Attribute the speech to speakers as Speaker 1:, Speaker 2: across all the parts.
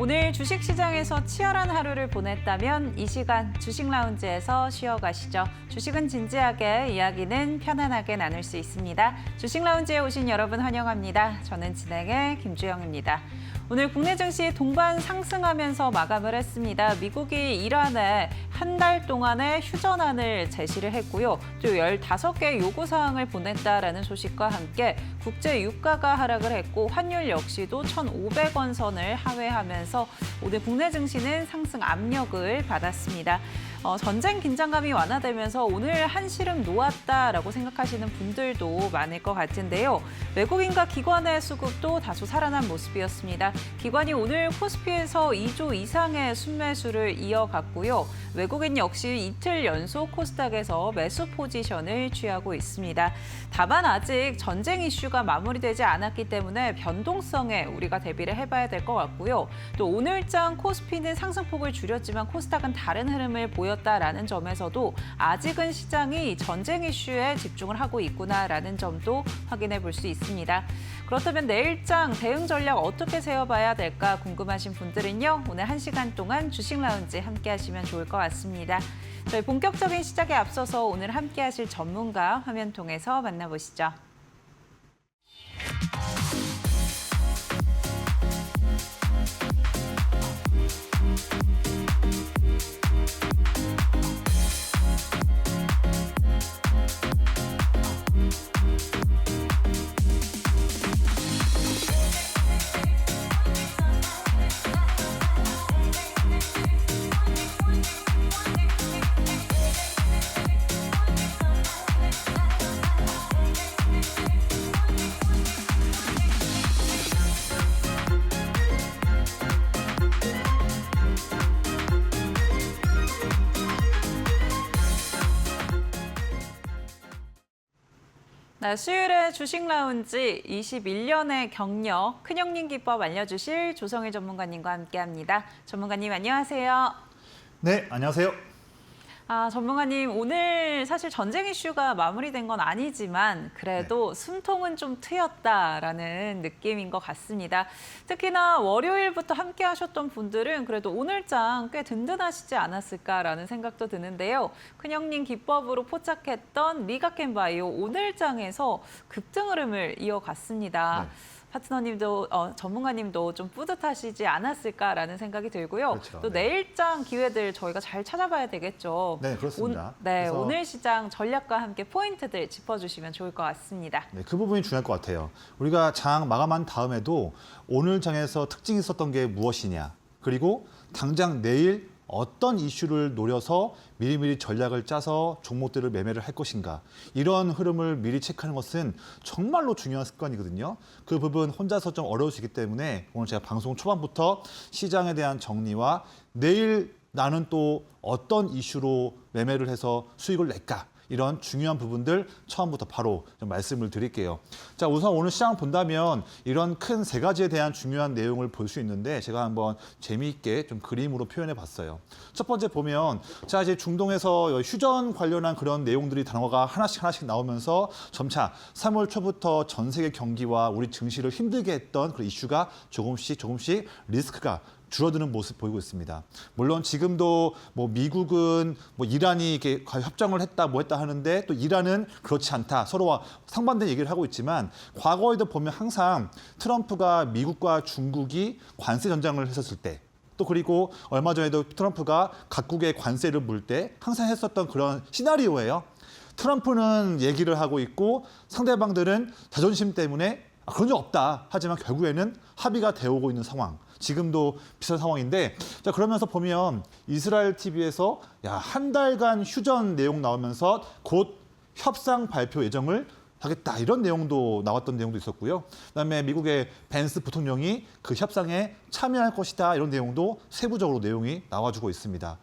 Speaker 1: 오늘 주식시장에서 치열한 하루를 보냈다면 이 시간 주식 라운지에서 쉬어가시죠. 주식은 진지하게, 이야기는 편안하게 나눌 수 있습니다. 주식 라운지에 오신 여러분 환영합니다. 저는 진행의 김주영입니다. 오늘 국내 증시 동반 상승하면서 마감을 했습니다. 미국이 이란에 한 달 동안의 휴전안을 제시를 했고요. 또 15개 요구사항을 보냈다라는 소식과 함께 국제 유가가 하락을 했고 환율 역시도 1,500원 선을 하회하면서 오늘 국내 증시는 상승 압력을 받았습니다. 전쟁 긴장감이 완화되면서 오늘 한시름 놓았다라고 생각하시는 분들도 많을 것 같은데요. 외국인과 기관의 수급도 다소 살아난 모습이었습니다. 기관이 오늘 코스피에서 2조 이상의 순매수를 이어갔고요. 외국인 역시 이틀 연속 코스닥에서 매수 포지션을 취하고 있습니다. 다만 아직 전쟁 이슈가 마무리되지 않았기 때문에 변동성에 우리가 대비를 해봐야 될 것 같고요. 또 오늘장 코스피는 상승폭을 줄였지만 코스닥은 다른 흐름을 보였다라는 점에서도 아직은 시장이 전쟁 이슈에 집중을 하고 있구나라는 점도 확인해 볼 수 있습니다. 그렇다면 내일장 대응 전략 어떻게 세워봐야 될까 궁금하신 분들은요. 오늘 1시간 동안 주식 라운지 함께 하시면 좋을 것 같습니다. 저희 본격적인 시작에 앞서서 오늘 함께 하실 전문가 화면 통해서 만나보시죠. 수요일에 주식 라운지 21년의 경력, 큰형님 기법 알려주실 조성일 전문가님과 함께합니다. 전문가님 안녕하세요.
Speaker 2: 네, 안녕하세요.
Speaker 1: 전문가님 오늘 사실 전쟁 이슈가 마무리된 건 아니지만 그래도 숨통은 좀 트였다라는 느낌인 것 같습니다. 특히나 월요일부터 함께 하셨던 분들은 그래도 오늘장 꽤 든든하시지 않았을까라는 생각도 드는데요. 큰형님 기법으로 포착했던 리가켄바이오 오늘장에서 급등 흐름을 이어갔습니다.
Speaker 2: 네.
Speaker 1: 파트너님도 전문가님도 좀 뿌듯하시지 않았을까라는 생각이 들고요.
Speaker 2: 그렇죠.
Speaker 1: 또
Speaker 2: 네.
Speaker 1: 내일장 기회들 저희가 잘 찾아봐야 되겠죠.
Speaker 2: 네, 그렇습니다. 그래서
Speaker 1: 오늘 시장 전략과 함께 포인트들 짚어주시면 좋을 것 같습니다.
Speaker 2: 네, 그 부분이 중요할 것 같아요. 우리가 장 마감한 다음에도 오늘 장에서 특징이 있었던 게 무엇이냐, 그리고 당장 내일 어떤 이슈를 노려서 미리미리 전략을 짜서 종목들을 매매를 할 것인가, 이런 흐름을 미리 체크하는 것은 정말로 중요한 습관이거든요. 그 부분 혼자서 좀 어려울 수 있기 때문에 오늘 제가 방송 초반부터 시장에 대한 정리와 내일 나는 또 어떤 이슈로 매매를 해서 수익을 낼까, 이런 중요한 부분들 처음부터 바로 좀 말씀을 드릴게요. 자, 우선 오늘 시장 본다면 이런 큰 세 가지에 대한 중요한 내용을 볼 수 있는데 제가 한번 재미있게 좀 그림으로 표현해 봤어요. 첫 번째 보면 자, 이제 중동에서 휴전 관련한 그런 내용들이 단어가 하나씩 나오면서 점차 3월 초부터 전 세계 경기와 우리 증시를 힘들게 했던 그 이슈가 조금씩 리스크가 줄어드는 모습 보이고 있습니다. 물론 지금도 뭐 미국은 뭐 이란이 이렇게 협정을 했다 뭐 했다 하는데 또 이란은 그렇지 않다, 서로와 상반된 얘기를 하고 있지만 과거에도 보면 항상 트럼프가 미국과 중국이 관세 전쟁을 했었을 때, 또 그리고 얼마 전에도 트럼프가 각국의 관세를 물 때 항상 했었던 그런 시나리오예요. 트럼프는 얘기를 하고 있고 상대방들은 자존심 때문에 그런 적 없다 하지만 결국에는 합의가 되어오고 있는 상황. 지금도 비슷한 상황인데, 자, 그러면서 보면 이스라엘 TV에서 한 달간 휴전 내용 나오면서 곧 협상 발표 예정을 하겠다, 이런 내용도 나왔던 내용도 있었고요. 그다음에 미국의 벤스 부통령이 그 협상에 참여할 것이다, 이런 내용도 세부적으로 내용이 나와주고 있습니다.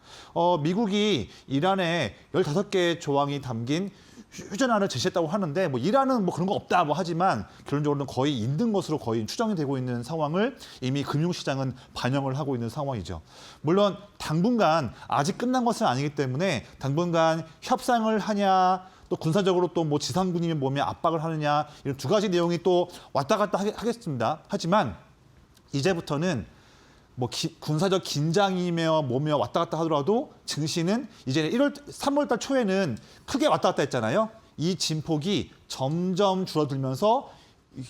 Speaker 2: 미국이 이란에 15개의 조항이 담긴 휴전안을 제시했다고 하는데 뭐 이란은 뭐 그런 거 없다 뭐 하지만 결론적으로는 거의 있는 것으로 거의 추정이 되고 있는 상황을 이미 금융시장은 반영을 하고 있는 상황이죠. 물론 당분간 아직 끝난 것은 아니기 때문에 당분간 협상을 하냐, 또 군사적으로 또 뭐 지상군이 몸에 압박을 하느냐, 이런 두 가지 내용이 또 왔다 갔다 하겠습니다. 하지만 이제부터는 뭐 군사적 긴장이며 뭐며 왔다 갔다 하더라도 증시는 이제 3월 달 초에는 크게 왔다 갔다 했잖아요. 이 진폭이 점점 줄어들면서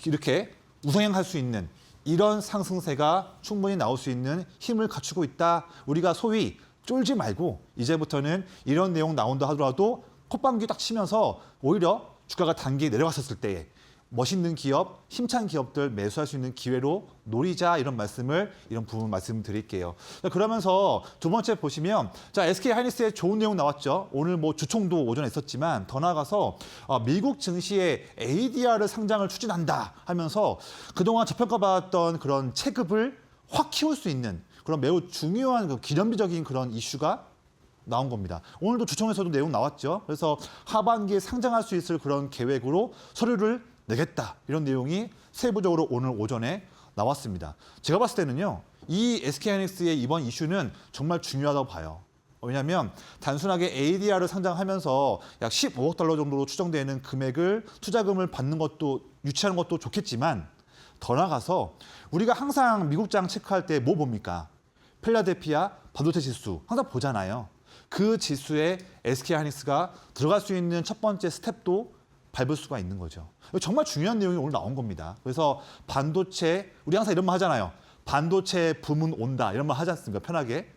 Speaker 2: 이렇게 우상향할 수 있는 이런 상승세가 충분히 나올 수 있는 힘을 갖추고 있다. 우리가 소위 쫄지 말고 이제부터는 이런 내용 나온다 하더라도 콧방귀 딱 치면서 오히려 주가가 단기 내려갔었을 때에 멋있는 기업, 힘찬 기업들 매수할 수 있는 기회로 노리자 이런 부분 말씀드릴게요. 그러면서 두 번째 보시면 자 SK 하이닉스의 좋은 내용 나왔죠. 오늘 뭐 주총도 오전에 있었지만 더 나아가서 미국 증시의 ADR을 상장을 추진한다 하면서 그동안 저평가받았던 그런 체급을 확 키울 수 있는 그런 매우 중요한 그 기념비적인 그런 이슈가 나온 겁니다. 오늘도 주총에서도 내용 나왔죠. 그래서 하반기에 상장할 수 있을 그런 계획으로 서류를 내겠다. 이런 내용이 세부적으로 오늘 오전에 나왔습니다. 제가 봤을 때는요. 이 SK하이닉스의 이번 이슈는 정말 중요하다고 봐요. 왜냐하면 단순하게 ADR을 상장하면서 약 15억 달러 정도로 추정되는 금액을 투자금을 받는 것도 유치하는 것도 좋겠지만 더 나아가서 우리가 항상 미국장 체크할 때 뭐 봅니까? 필라델피아 반도체 지수 항상 보잖아요. 그 지수에 SK하이닉스가 들어갈 수 있는 첫 번째 스텝도 밟을 수가 있는 거죠. 정말 중요한 내용이 오늘 나온 겁니다. 그래서 반도체, 우리 항상 이런 말 하잖아요. 반도체 붐은 온다. 이런 말 하지 않습니까? 편하게.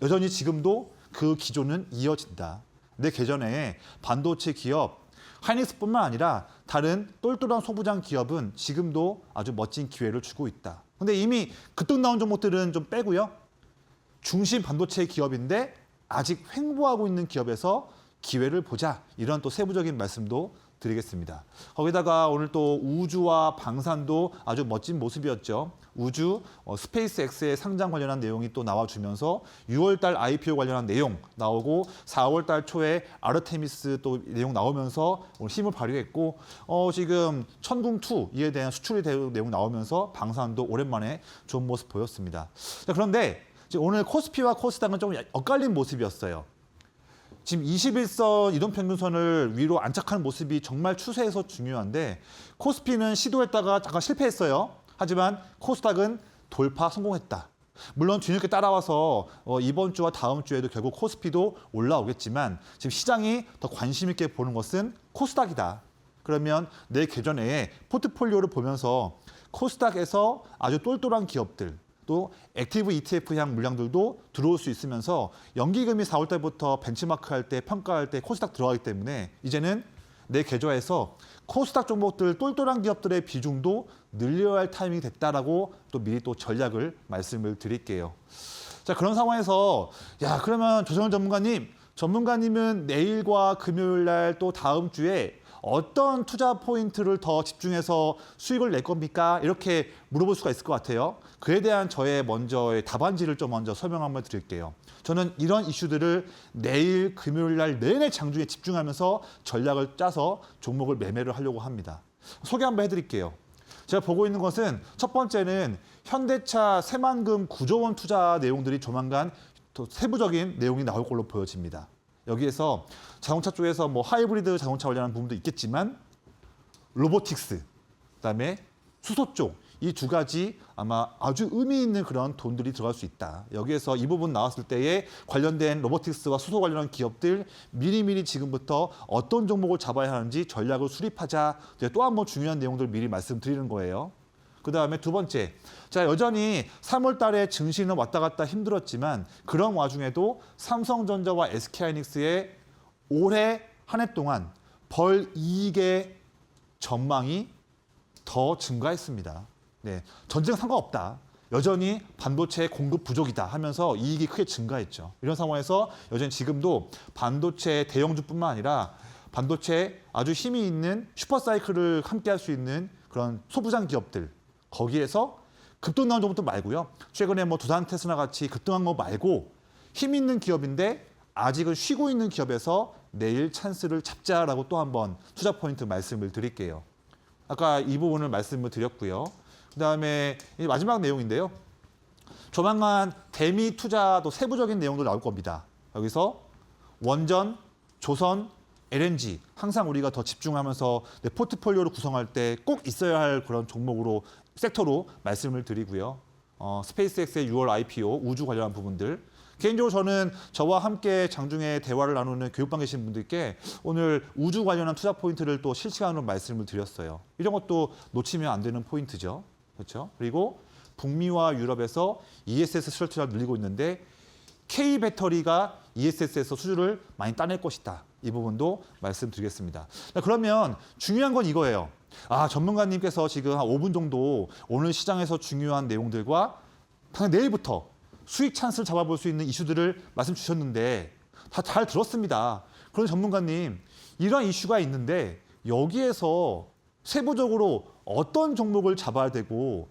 Speaker 2: 여전히 지금도 그 기조는 이어진다. 내 계전에 반도체 기업, 하이닉스뿐만 아니라 다른 똘똘한 소부장 기업은 지금도 아주 멋진 기회를 주고 있다. 근데 이미 그때 나온 종목들은 좀 빼고요. 중심 반도체 기업인데 아직 횡보하고 있는 기업에서 기회를 보자. 이런 또 세부적인 말씀도 드리겠습니다. 거기다가 오늘 또 우주와 방산도 아주 멋진 모습이었죠. 우주, 스페이스X의 상장 관련한 내용이 또 나와주면서 6월 달 IPO 관련한 내용 나오고 4월 달 초에 아르테미스 또 내용 나오면서 오늘 힘을 발휘했고 지금 천궁2 이에 대한 수출이 내용 나오면서 방산도 오랜만에 좋은 모습 보였습니다. 자, 그런데 오늘 코스피와 코스닥은 좀 엇갈린 모습이었어요. 지금 21선 이동평균선을 위로 안착하는 모습이 정말 추세에서 중요한데 코스피는 시도했다가 잠깐 실패했어요. 하지만 코스닥은 돌파 성공했다. 물론 뒤늦게 따라와서 이번 주와 다음 주에도 결국 코스피도 올라오겠지만 지금 시장이 더 관심 있게 보는 것은 코스닥이다. 그러면 내 계좌내에 포트폴리오를 보면서 코스닥에서 아주 똘똘한 기업들 또 액티브 ETF향 물량들도 들어올 수 있으면서 연기금이 4월 달부터 벤치마크할 때 평가할 때 코스닥 들어가기 때문에 이제는 내 계좌에서 코스닥 종목들 똘똘한 기업들의 비중도 늘려야 할 타이밍이 됐다라고 또 미리 또 전략을 말씀을 드릴게요. 자, 그런 상황에서 그러면 조정현 전문가님은 내일과 금요일 날 또 다음 주에 어떤 투자 포인트를 더 집중해서 수익을 낼 겁니까? 이렇게 물어볼 수가 있을 것 같아요. 그에 대한 저의 먼저의 답안지를 좀 먼저 설명 한번 드릴게요. 저는 이런 이슈들을 내일 금요일 날 내내 장중에 집중하면서 전략을 짜서 종목을 매매를 하려고 합니다. 소개 한번 해드릴게요. 제가 보고 있는 것은 첫 번째는 현대차 새만금 9조 원 투자 내용들이 조만간 더 세부적인 내용이 나올 걸로 보여집니다. 여기에서 자동차 쪽에서 뭐 하이브리드 자동차 관련한 부분도 있겠지만 로보틱스, 그다음에 수소 쪽 이 두 가지 아마 아주 의미 있는 그런 돈들이 들어갈 수 있다. 여기에서 이 부분 나왔을 때에 관련된 로보틱스와 수소 관련한 기업들 미리미리 지금부터 어떤 종목을 잡아야 하는지 전략을 수립하자. 또 한 번 중요한 내용들 미리 말씀드리는 거예요. 그다음에 두 번째, 자 여전히 3월 달에 증시는 왔다 갔다 힘들었지만 그런 와중에도 삼성전자와 SK하이닉스의 올해 한 해 동안 벌 이익의 전망이 더 증가했습니다. 네, 전쟁 상관없다. 여전히 반도체 공급 부족이다 하면서 이익이 크게 증가했죠. 이런 상황에서 여전히 지금도 반도체 대형주뿐만 아니라 반도체 아주 힘이 있는 슈퍼사이클을 함께할 수 있는 그런 소부장 기업들 거기에서 급등 나온 종목도 말고요. 최근에 뭐 두산테스나 같이 급등한 거 말고 힘 있는 기업인데 아직은 쉬고 있는 기업에서 내일 찬스를 잡자라고 또 한번 투자 포인트 말씀을 드릴게요. 아까 이 부분을 말씀을 드렸고요. 그다음에 마지막 내용인데요. 조만간 대미 투자도 세부적인 내용도 나올 겁니다. 여기서 원전, 조선, LNG 항상 우리가 더 집중하면서 내 포트폴리오를 구성할 때 꼭 있어야 할 그런 종목으로 섹터로 말씀을 드리고요. 스페이스X의 6월 IPO, 우주 관련한 부분들. 개인적으로 저는 저와 함께 장중에 대화를 나누는 교육반 계신 분들께 오늘 우주 관련한 투자 포인트를 또 실시간으로 말씀을 드렸어요. 이런 것도 놓치면 안 되는 포인트죠. 그렇죠? 그리고 북미와 유럽에서 ESS 수출 투자를 늘리고 있는데 K 배터리가 ESS에서 수주를 많이 따낼 것이다. 이 부분도 말씀드리겠습니다. 그러면 중요한 건 이거예요. 전문가님께서 지금 한 5분 정도 오늘 시장에서 중요한 내용들과 당연 내일부터 수익 찬스를 잡아볼 수 있는 이슈들을 말씀 주셨는데 다 잘 들었습니다. 그런 전문가님, 이러한 이슈가 있는데 여기에서 세부적으로 어떤 종목을 잡아야 되고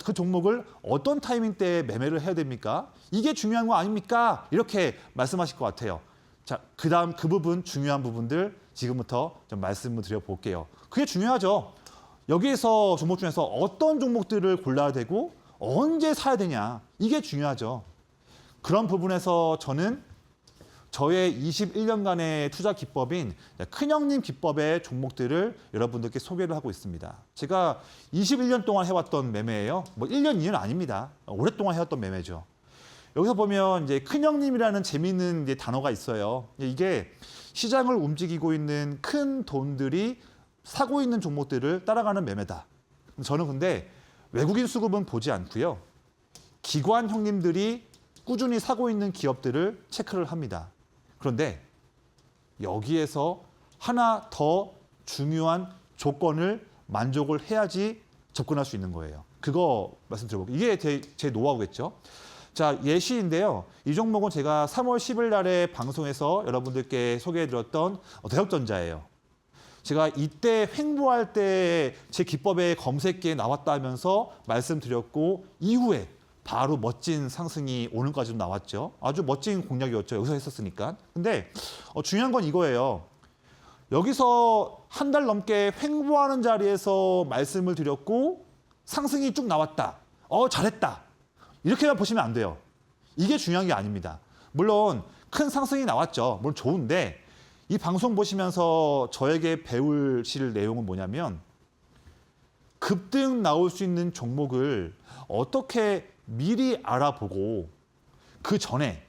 Speaker 2: 그 종목을 어떤 타이밍 때 매매를 해야 됩니까? 이게 중요한 거 아닙니까? 이렇게 말씀하실 것 같아요. 자, 그다음 그 부분 중요한 부분들 지금부터 좀 말씀을 드려볼게요. 그게 중요하죠. 여기에서 종목 중에서 어떤 종목들을 골라야 되고 언제 사야 되냐. 이게 중요하죠. 그런 부분에서 저는 저의 21년간의 투자 기법인 큰형님 기법의 종목들을 여러분들께 소개를 하고 있습니다. 제가 21년 동안 해왔던 매매예요. 1년, 2년 아닙니다. 오랫동안 해왔던 매매죠. 여기서 보면 이제 큰형님이라는 재미있는 이제 단어가 있어요. 이게 시장을 움직이고 있는 큰 돈들이 사고 있는 종목들을 따라가는 매매다. 저는 근데 외국인 수급은 보지 않고요. 기관 형님들이 꾸준히 사고 있는 기업들을 체크를 합니다. 그런데 여기에서 하나 더 중요한 조건을 만족을 해야지 접근할 수 있는 거예요. 그거 말씀드려볼게요. 이게 제 노하우겠죠. 자, 예시인데요. 이 종목은 제가 3월 10일 날에 방송에서 여러분들께 소개해드렸던 대덕전자예요. 제가 이때 횡보할 때 제 기법의 검색기에 나왔다면서 말씀드렸고 이후에 바로 멋진 상승이 오늘까지도 나왔죠. 아주 멋진 공략이었죠. 여기서 했었으니까. 근데 중요한 건 이거예요. 여기서 한 달 넘게 횡보하는 자리에서 말씀을 드렸고 상승이 쭉 나왔다. 잘했다. 이렇게만 보시면 안 돼요. 이게 중요한 게 아닙니다. 물론 큰 상승이 나왔죠. 물론 좋은데 이 방송 보시면서 저에게 배우실 내용은 뭐냐면 급등 나올 수 있는 종목을 어떻게 미리 알아보고 그 전에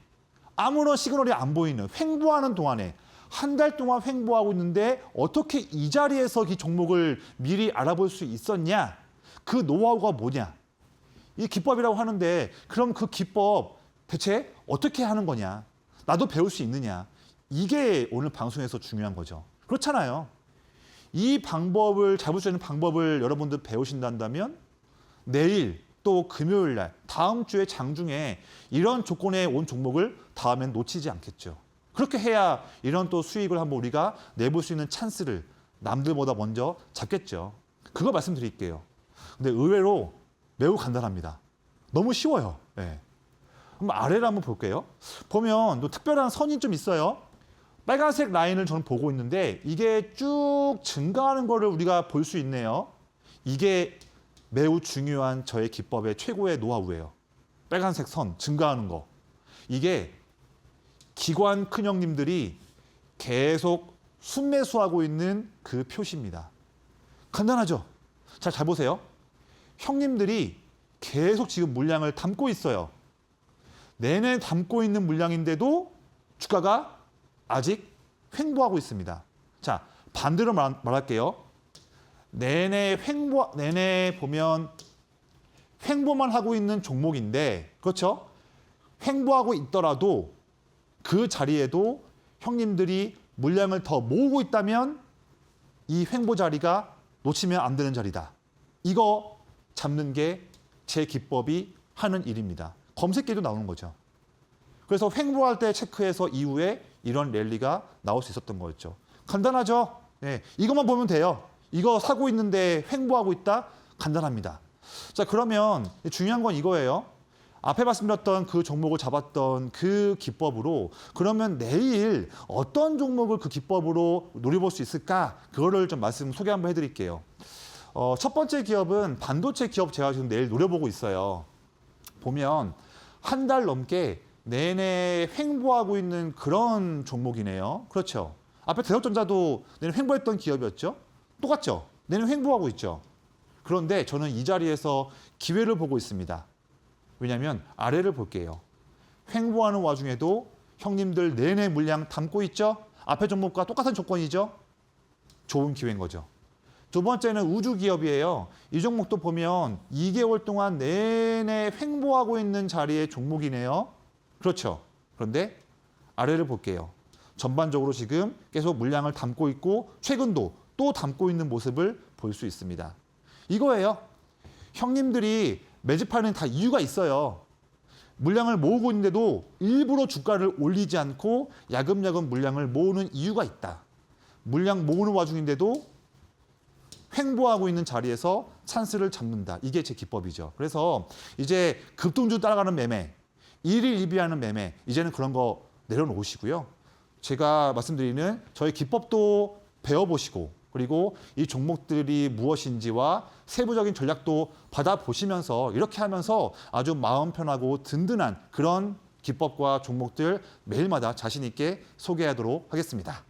Speaker 2: 아무런 시그널이 안 보이는 횡보하는 동안에 한 달 동안 횡보하고 있는데 어떻게 이 자리에서 이 종목을 미리 알아볼 수 있었냐? 그 노하우가 뭐냐? 이 기법이라고 하는데 그럼 그 기법 대체 어떻게 하는 거냐? 나도 배울 수 있느냐? 이게 오늘 방송에서 중요한 거죠. 그렇잖아요. 이 방법을 잡을 수 있는 방법을 여러분들 배우신다면 내일 또 금요일 날 다음 주에 장중에 이런 조건에 온 종목을 다음엔 놓치지 않겠죠. 그렇게 해야 이런 또 수익을 한번 우리가 내볼 수 있는 찬스를 남들보다 먼저 잡겠죠. 그거 말씀드릴게요. 근데 의외로 매우 간단합니다. 너무 쉬워요. 네. 한번 아래를 한번 볼게요. 보면 또 특별한 선이 좀 있어요. 빨간색 라인을 저는 보고 있는데 이게 쭉 증가하는 거를 우리가 볼 수 있네요. 이게 매우 중요한 저의 기법의 최고의 노하우예요. 빨간색 선 증가하는 거. 이게 기관 큰형님들이 계속 순매수하고 있는 그 표시입니다. 간단하죠? 잘 보세요. 형님들이 계속 지금 물량을 담고 있어요. 내내 담고 있는 물량인데도 주가가 아직 횡보하고 있습니다. 자, 반대로 말할게요. 내내 보면 횡보만 하고 있는 종목인데, 그렇죠? 횡보하고 있더라도 그 자리에도 형님들이 물량을 더 모으고 있다면 이 횡보 자리가 놓치면 안 되는 자리다. 이거 잡는 게 제 기법이 하는 일입니다. 검색기도 나오는 거죠. 그래서 횡보할 때 체크해서 이후에 이런 랠리가 나올 수 있었던 거였죠. 간단하죠? 네, 이것만 보면 돼요. 이거 사고 있는데 횡보하고 있다? 간단합니다. 자, 그러면 중요한 건 이거예요. 앞에 말씀드렸던 그 종목을 잡았던 그 기법으로 그러면 내일 어떤 종목을 그 기법으로 노려볼 수 있을까? 그거를 좀 소개 한번 해드릴게요. 첫 번째 기업은 반도체 기업 제가 지금 내일 노려보고 있어요. 보면 한 달 넘게 내내 횡보하고 있는 그런 종목이네요. 그렇죠. 앞에 대덕전자도 내내 횡보했던 기업이었죠. 똑같죠. 내내 횡보하고 있죠. 그런데 저는 이 자리에서 기회를 보고 있습니다. 왜냐하면 아래를 볼게요. 횡보하는 와중에도 형님들 내내 물량 담고 있죠? 앞에 종목과 똑같은 조건이죠? 좋은 기회인 거죠. 두 번째는 우주 기업이에요. 이 종목도 보면 2개월 동안 내내 횡보하고 있는 자리의 종목이네요. 그렇죠. 그런데 아래를 볼게요. 전반적으로 지금 계속 물량을 담고 있고 최근도 또 담고 있는 모습을 볼 수 있습니다. 이거예요. 형님들이 매집하는 다 이유가 있어요. 물량을 모으고 있는데도 일부러 주가를 올리지 않고 야금야금 물량을 모으는 이유가 있다. 물량 모으는 와중인데도 횡보하고 있는 자리에서 찬스를 잡는다. 이게 제 기법이죠. 그래서 이제 급등주 따라가는 매매, 일일이비하는 매매, 이제는 그런 거 내려놓으시고요. 제가 말씀드리는 저희 기법도 배워보시고 그리고 이 종목들이 무엇인지와 세부적인 전략도 받아보시면서 이렇게 하면서 아주 마음 편하고 든든한 그런 기법과 종목들 매일마다 자신 있게 소개하도록 하겠습니다.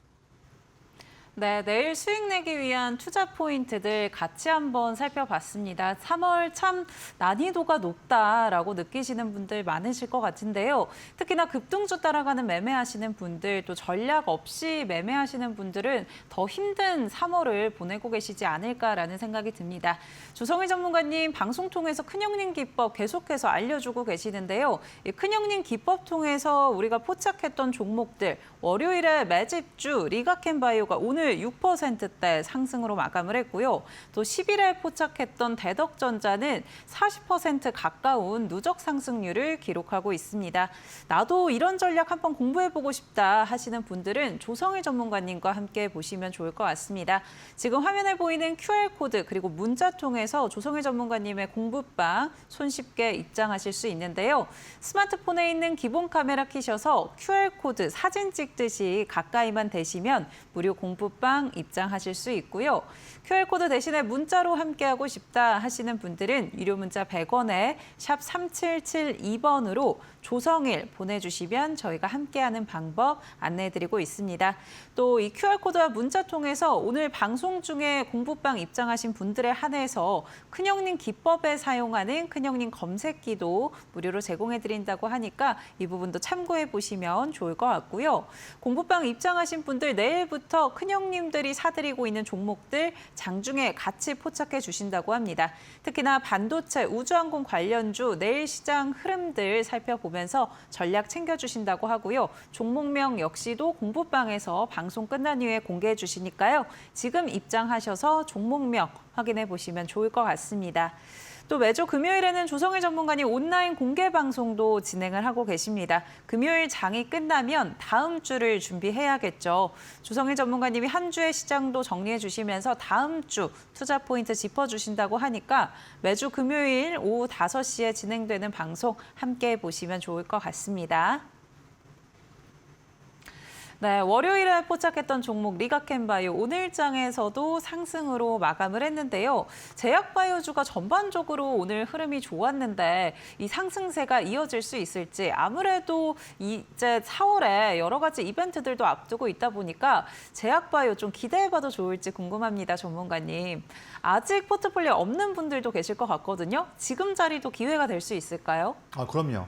Speaker 1: 네, 내일 수익 내기 위한 투자 포인트들 같이 한번 살펴봤습니다. 3월 참 난이도가 높다라고 느끼시는 분들 많으실 것 같은데요. 특히나 급등주 따라가는 매매하시는 분들, 또 전략 없이 매매하시는 분들은 더 힘든 3월을 보내고 계시지 않을까라는 생각이 듭니다. 조성희 전문가님 방송 통해서 큰형님 기법 계속해서 알려주고 계시는데요. 이 큰형님 기법 통해서 우리가 포착했던 종목들, 월요일에 매집주 리가켄바이오가 오늘 6%대 상승으로 마감을 했고요. 또 10일에 포착했던 대덕전자는 40% 가까운 누적 상승률을 기록하고 있습니다. 나도 이런 전략 한번 공부해보고 싶다 하시는 분들은 조성희 전문가님과 함께 보시면 좋을 것 같습니다. 지금 화면에 보이는 QR코드 그리고 문자 통해서 조성희 전문가님의 공부방 손쉽게 입장하실 수 있는데요. 스마트폰에 있는 기본 카메라 켜셔서 QR코드 사진 찍듯이 가까이만 대시면 무료 공부방 입장하실 수 있고요. QR코드 대신에 문자로 함께하고 싶다 하시는 분들은 유료 문자 100원에 샵 3772번으로 조성일 보내주시면 저희가 함께하는 방법 안내해드리고 있습니다. 또 이 QR코드와 문자 통해서 오늘 방송 중에 공부방 입장하신 분들에 한해서 큰형님 기법에 사용하는 큰형님 검색기도 무료로 제공해드린다고 하니까 이 부분도 참고해 보시면 좋을 것 같고요. 공부방 입장하신 분들 내일부터 큰형님들이 사들이고 있는 종목들 장중에 같이 포착해 주신다고 합니다. 특히나 반도체, 우주항공 관련주 내일 시장 흐름들 살펴보면서 전략 챙겨주신다고 하고요. 종목명 역시도 공부방에서 방송 끝난 이후에 공개해 주시니까요. 지금 입장하셔서 종목명 확인해 보시면 좋을 것 같습니다. 또 매주 금요일에는 조성희 전문가님 온라인 공개 방송도 진행을 하고 계십니다. 금요일 장이 끝나면 다음 주를 준비해야겠죠. 조성희 전문가님이 한 주의 시장도 정리해 주시면서 다음 주 투자 포인트 짚어주신다고 하니까 매주 금요일 오후 5시에 진행되는 방송 함께 보시면 좋을 것 같습니다. 네, 월요일에 포착했던 종목 리가켄바이오 오늘장에서도 상승으로 마감을 했는데요. 제약바이오주가 전반적으로 오늘 흐름이 좋았는데 이 상승세가 이어질 수 있을지 아무래도 이제 4월에 여러 가지 이벤트들도 앞두고 있다 보니까 제약바이오 좀 기대해봐도 좋을지 궁금합니다, 전문가님. 아직 포트폴리오 없는 분들도 계실 것 같거든요. 지금 자리도 기회가 될 수 있을까요?
Speaker 2: 아, 그럼요.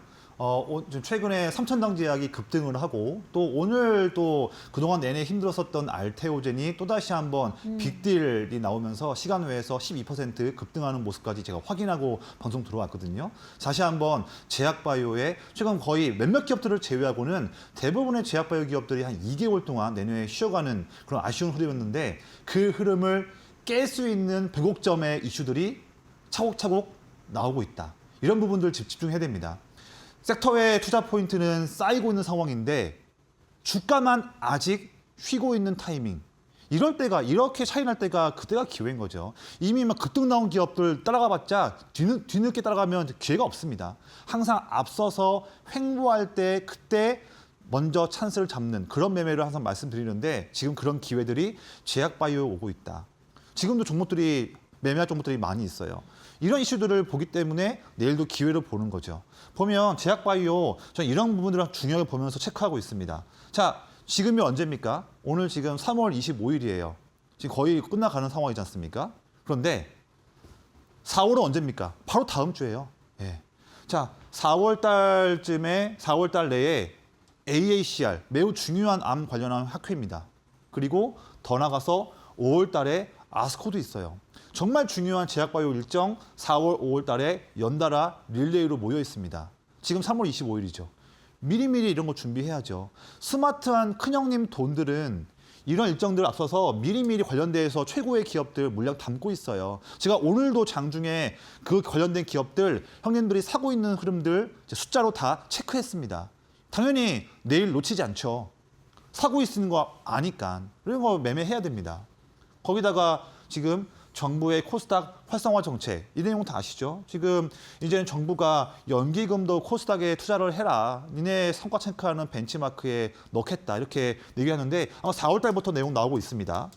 Speaker 2: 최근에 삼천당 제약이 급등을 하고 또 오늘 또 그동안 내내 힘들었었던 알테오젠이 또다시 한번 빅딜이 나오면서 시간 외에서 12% 급등하는 모습까지 제가 확인하고 방송 들어왔거든요. 다시 한번 제약바이오의 최근 거의 몇몇 기업들을 제외하고는 대부분의 제약바이오 기업들이 한 2개월 동안 내년에 쉬어가는 그런 아쉬운 흐름이었는데 그 흐름을 깰 수 있는 변곡점의 이슈들이 차곡차곡 나오고 있다. 이런 부분들 집중해야 됩니다. 섹터의 투자 포인트는 쌓이고 있는 상황인데 주가만 아직 쉬고 있는 타이밍. 이럴 때가 이렇게 차이 날 때가 그때가 기회인 거죠. 이미 막 급등 나온 기업들 따라가봤자 뒤늦게 따라가면 기회가 없습니다. 항상 앞서서 횡보할 때 그때 먼저 찬스를 잡는 그런 매매를 항상 말씀드리는데 지금 그런 기회들이 제약바이오에 오고 있다. 지금도 종목들이 매매할 종목들이 많이 있어요. 이런 이슈들을 보기 때문에 내일도 기회를 보는 거죠. 보면 제약바이오 저는 이런 부분들을 중요하게 보면서 체크하고 있습니다. 자, 지금이 언제입니까? 오늘 지금 3월 25일이에요. 지금 거의 끝나가는 상황이지 않습니까? 그런데 4월은 언제입니까? 바로 다음 주예요. 예. 자, 4월 달쯤에 4월 달 내에 AACR 매우 중요한 암 관련한 학회입니다. 그리고 더 나가서 5월 달에 아스코도 있어요. 정말 중요한 제약바이오 일정 4월, 5월 달에 연달아 릴레이로 모여 있습니다. 지금 3월 25일이죠. 미리미리 이런 거 준비해야죠. 스마트한 큰형님 돈들은 이런 일정들을 앞서서 미리미리 관련돼서 최고의 기업들 물량 담고 있어요. 제가 오늘도 장중에 그 관련된 기업들 형님들이 사고 있는 흐름들 숫자로 다 체크했습니다. 당연히 내일 놓치지 않죠. 사고 있는 거 아니까 이런 거 매매해야 됩니다. 거기다가 지금 정부의 코스닥 활성화 정책 이 내용 다 아시죠? 지금 이제는 정부가 연기금도 코스닥에 투자를 해라. 니네 성과 체크하는 벤치마크에 넣겠다. 이렇게 얘기하는데 아마 4월 달부터 내용 나오고 있습니다.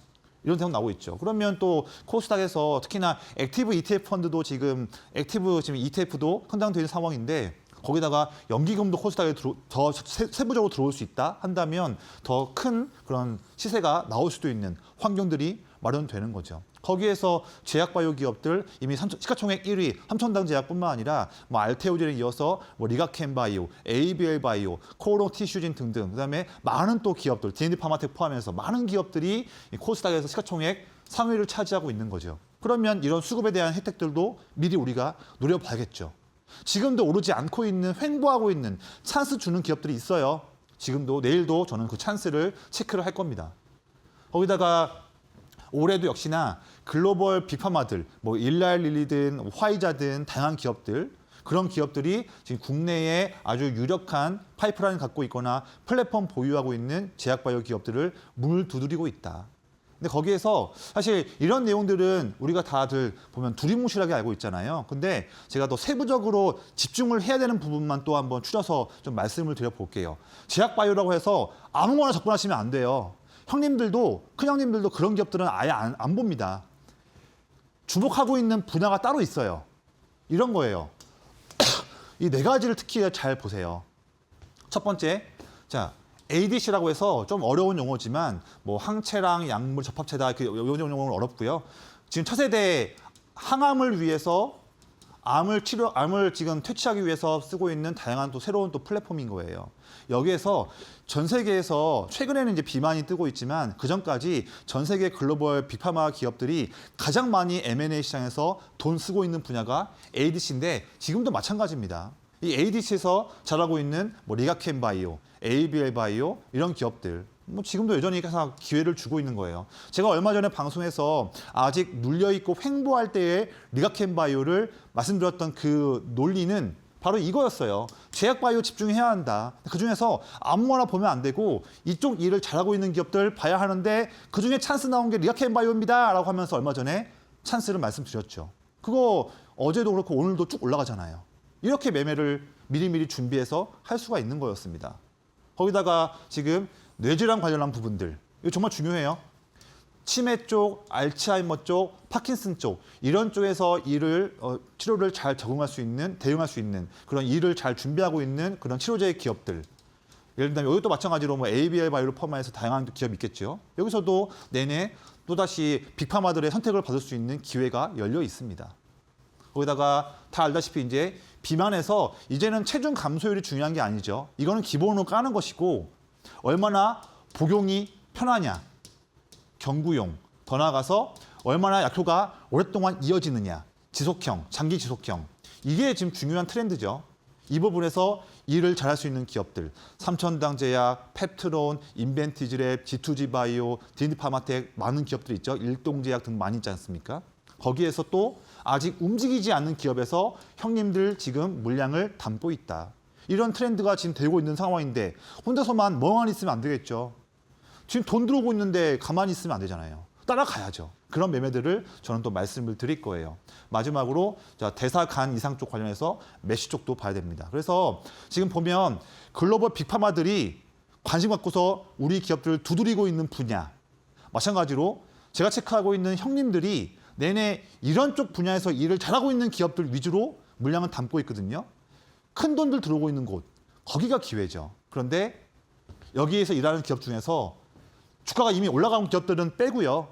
Speaker 2: 이런 내용 나오고 있죠. 그러면 또 코스닥에서 특히나 액티브 ETF 펀드도 지금 ETF도 흥당되는 상황인데 거기다가 연기금도 코스닥에 더 세부적으로 들어올 수 있다 한다면 더 큰 그런 시세가 나올 수도 있는 환경들이 마련되는 거죠. 거기에서 제약바이오 기업들 이미 시가총액 1위 삼천당 제약뿐만 아니라 뭐 알테오젠에 이어서 뭐 리가켄바이오, ABL바이오, 코오롱 티슈진 등등 그다음에 많은 또 기업들 D&D 파마텍 포함해서 많은 기업들이 코스닥에서 시가총액 상위를 차지하고 있는 거죠. 그러면 이런 수급에 대한 혜택들도 미리 우리가 노려봐야겠죠. 지금도 오르지 않고 있는 횡보하고 있는 찬스 주는 기업들이 있어요. 지금도 내일도 저는 그 찬스를 체크를 할 겁니다. 거기다가 올해도 역시나 글로벌 빅파마들, 뭐 일라일릴리든 화이자든 다양한 기업들 그런 기업들이 지금 국내에 아주 유력한 파이프라인을 갖고 있거나 플랫폼 보유하고 있는 제약바이오 기업들을 문을 두드리고 있다. 근데 거기에서 사실 이런 내용들은 우리가 다들 보면 두리뭉실하게 알고 있잖아요. 근데 제가 더 세부적으로 집중을 해야 되는 부분만 또 한번 추려서 좀 말씀을 드려볼게요. 제약바이오라고 해서 아무거나 접근하시면 안 돼요. 형님들도, 큰형님들도 그런 기업들은 아예 안 봅니다. 주목하고 있는 분야가 따로 있어요. 이런 거예요. 이 네 가지를 특히 잘 보세요. 첫 번째, 자, ADC라고 해서 좀 어려운 용어지만 뭐 항체랑 약물 접합체다 그 용어는 어렵고요. 지금 차세대 항암을 위해서 암을 지금 퇴치하기 위해서 쓰고 있는 다양한 또 새로운 또 플랫폼인 거예요. 여기에서 전 세계에서 최근에는 이제 비만이 뜨고 있지만 그 전까지 전 세계 글로벌 빅파마 기업들이 가장 많이 M&A 시장에서 돈 쓰고 있는 분야가 ADC인데 지금도 마찬가지입니다. 이 ADC에서 잘하고 있는 뭐 리가켄 바이오, ABL 바이오 이런 기업들 뭐 지금도 여전히 항상 기회를 주고 있는 거예요. 제가 얼마 전에 방송에서 아직 눌려있고 횡보할 때의 리가켄 바이오를 말씀드렸던 그 논리는 바로 이거였어요. 제약바이오 집중해야 한다. 그중에서 아무거나 보면 안 되고 이쪽 일을 잘하고 있는 기업들 봐야 하는데 그중에 찬스 나온 게 리가켄 바이오입니다. 라고 하면서 얼마 전에 찬스를 말씀드렸죠. 그거 어제도 그렇고 오늘도 쭉 올라가잖아요. 이렇게 매매를 미리미리 준비해서 할 수가 있는 거였습니다. 거기다가 지금 뇌질환 관련한 부분들 이거 정말 중요해요. 치매 쪽, 알츠하이머 쪽, 파킨슨 쪽 이런 쪽에서 치료를 잘 적응할 수 있는, 대응할 수 있는 그런 일을 잘 준비하고 있는 그런 치료제 기업들. 예를 들면 여기도 마찬가지로 뭐 ABL 바이오를 포함해서 다양한 기업이 있겠죠. 여기서도 내내 또다시 빅파마들의 선택을 받을 수 있는 기회가 열려 있습니다. 거기다가 다 알다시피 이제 비만에서 이제는 체중 감소율이 중요한 게 아니죠. 이거는 기본으로 까는 것이고 얼마나 복용이 편하냐, 경구용, 더 나아가서 얼마나 약효가 오랫동안 이어지느냐, 지속형, 장기 지속형. 이게 지금 중요한 트렌드죠. 이 부분에서 일을 잘할 수 있는 기업들, 삼천당 제약, 펩트론, 인벤티지랩, G2G 바이오, D&D 파마텍 많은 기업들이 있죠. 일동제약 등 많이 있지 않습니까? 거기에서 또 아직 움직이지 않는 기업에서 형님들 지금 물량을 담고 있다. 이런 트렌드가 지금 되고 있는 상황인데 혼자서만 멍하니 있으면 안 되겠죠. 지금 돈 들어오고 있는데 가만히 있으면 안 되잖아요. 따라가야죠. 그런 매매들을 저는 또 말씀을 드릴 거예요. 마지막으로 대사 간 이상 쪽 관련해서 메쉬 쪽도 봐야 됩니다. 그래서 지금 보면 글로벌 빅파마들이 관심 갖고서 우리 기업들을 두드리고 있는 분야. 마찬가지로 제가 체크하고 있는 형님들이 내내 이런 쪽 분야에서 일을 잘하고 있는 기업들 위주로 물량을 담고 있거든요. 큰 돈들 들어오고 있는 곳, 거기가 기회죠. 그런데 여기에서 일하는 기업 중에서 주가가 이미 올라간 기업들은 빼고요.